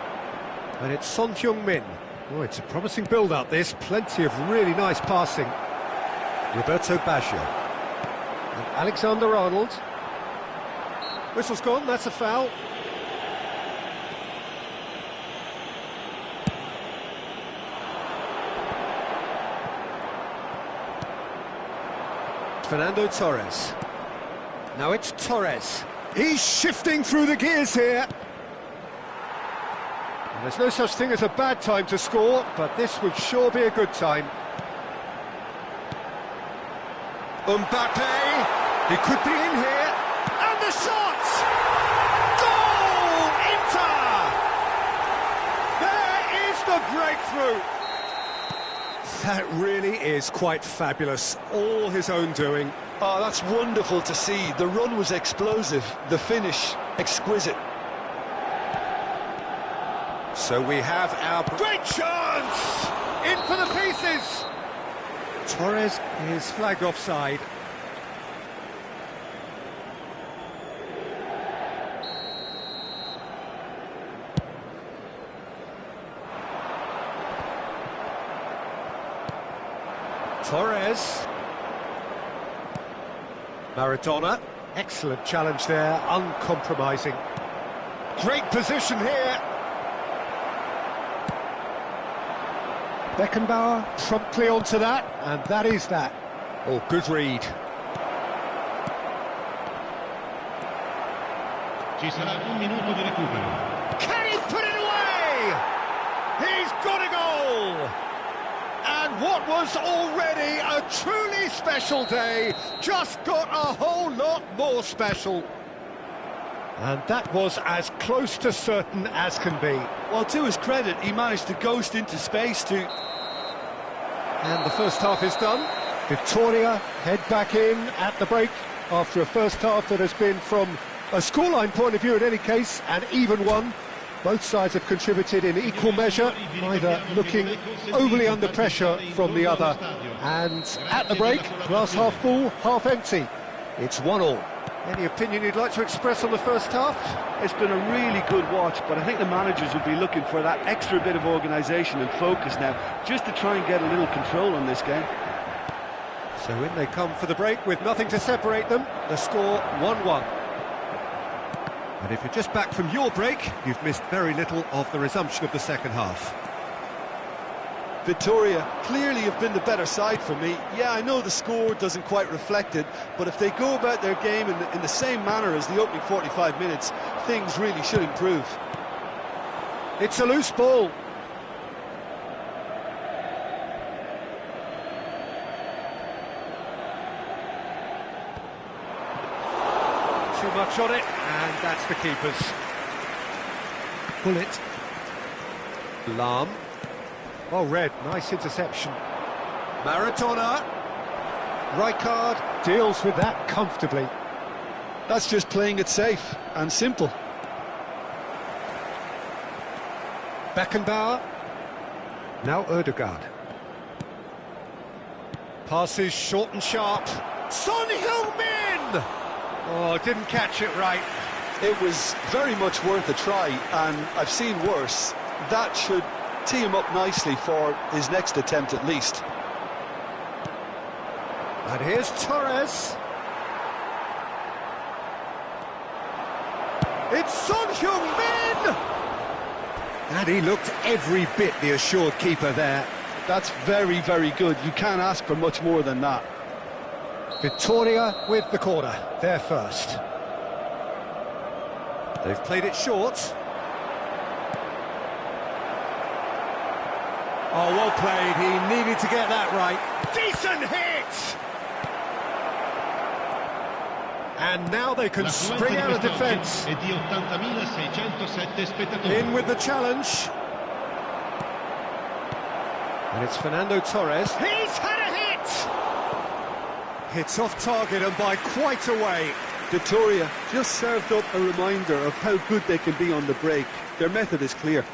Speaker 1: And it's Son Heung-min. Oh, it's a promising build-up, this. Plenty of really nice passing. Roberto Baggio. And Alexander-Arnold. Whistle's gone, that's a foul. Fernando Torres. Now it's Torres. He's shifting through the gears here. And there's no such thing as a bad time to score, but this would sure be a good time. Mbappe, he could be in here, and the shot! Goal! Inter! There is the breakthrough! That really is quite fabulous, all his own doing.
Speaker 2: Oh, that's wonderful to see. The run was explosive, the finish exquisite.
Speaker 1: So we have our great chance! In for the pieces! Torres is flagged offside. Torres. Maradona. Excellent challenge there, uncompromising. Great position here. Beckenbauer promptly onto that, and that is that. Oh, good read.
Speaker 4: Ci sarà un minuto di recupero.
Speaker 1: Can he put it away? He's got a goal! And what was already a truly special day just got a whole lot more special. And that was as close to certain as can be.
Speaker 3: Well, to his credit, he managed to ghost into space to...
Speaker 1: And the first half is done. Victoria head back in at the break after a first half that has been, from a scoreline point of view in any case, an even one. Both sides have contributed in equal measure, neither looking overly under pressure from the other. And at the break, glass half full, half empty. It's 1-1. Any opinion you'd like to express on the first half?
Speaker 3: It's been a really good watch, but I think the managers will be looking for that extra bit of organisation and focus now, just to try and get a little control on this game.
Speaker 1: So in they come for the break with nothing to separate them. The score 1-1. And if you're just back from your break, you've missed very little of the resumption of the second half.
Speaker 2: Victoria clearly have been the better side for me. Yeah, I know the score doesn't quite reflect it, but if they go about their game in the same manner as the opening 45 minutes, things really should improve.
Speaker 1: It's a loose ball. Too much on it, and that's the keeper's. Bullet. Lahm. Oh, Red, nice interception. Maradona. Rijkaard deals with that comfortably.
Speaker 2: That's just playing it safe and simple.
Speaker 1: Beckenbauer. Now Ødegaard. Passes short and sharp. Son Heung-min! Oh, didn't catch it right.
Speaker 2: It was very much worth a try, and I've seen worse. That should tee him up nicely for his next attempt at least.
Speaker 1: And here's Torres. It's Son Heung-min! And he looked every bit the assured keeper there.
Speaker 2: That's very, very good. You can't ask for much more than that.
Speaker 1: Victoria with the corner, they're first. They've played it short. Oh, well played, he needed to get that right. Decent hit! And now they can spring out of defence. In with the challenge. And it's Fernando Torres. He's had a hit! Hits off target and by quite a way.
Speaker 3: Victoria just served up a reminder of how good they can be on the break. Their method is clear.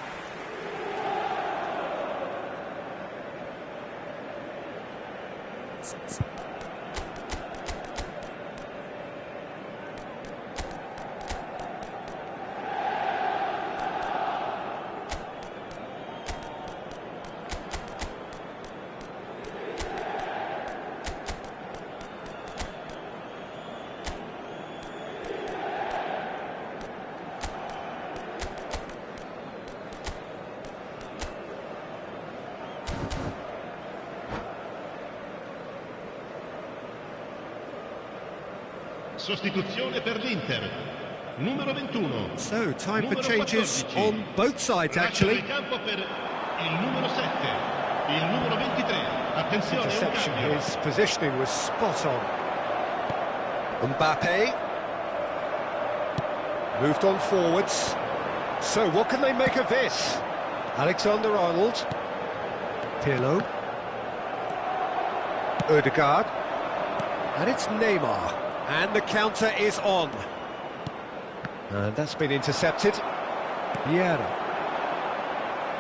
Speaker 4: Sostituzione per l'Inter. Numero 21.
Speaker 1: So, time for changes on both sides, actually.
Speaker 4: Campo per il numero 7, il numero 23. Attenzione,
Speaker 1: interception, his positioning was spot on. Mbappe. Moved on forwards. So, what can they make of this? Alexander-Arnold. Pirlo. Ødegaard. And it's Neymar. And the counter is on. And that's been intercepted. Vieira.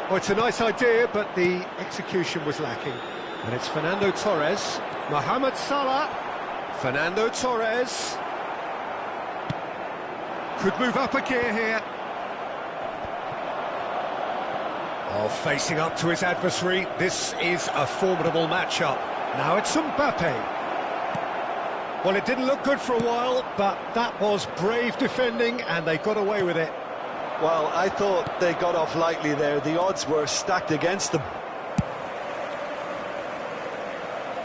Speaker 1: Oh, it's a nice idea, but the execution was lacking. And it's Fernando Torres. Mohamed Salah. Fernando Torres. Could move up a gear here. Oh, facing up to his adversary. This is a formidable matchup. Now it's Mbappe. Well, it didn't look good for a while, but that was brave defending, and they got away with it.
Speaker 2: Well, I thought they got off lightly there. The odds were stacked against them.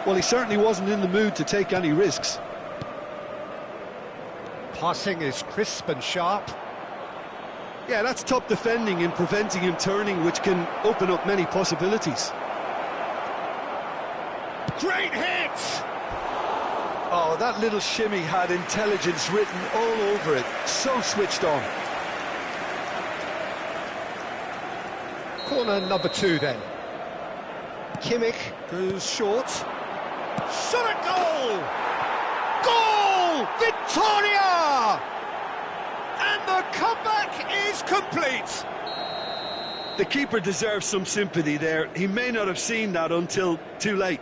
Speaker 2: Well, he certainly wasn't in the mood to take any risks.
Speaker 1: Passing is crisp and sharp.
Speaker 2: Yeah, that's top defending and preventing him turning, which can open up many possibilities.
Speaker 1: Great hit!
Speaker 2: Oh, that little shimmy had intelligence written all over it. So switched on.
Speaker 1: Corner number 2 then. Kimmich goes short. Shot at goal! Goal! Victoria! And the comeback is complete.
Speaker 2: The keeper deserves some sympathy there. He may not have seen that until too late.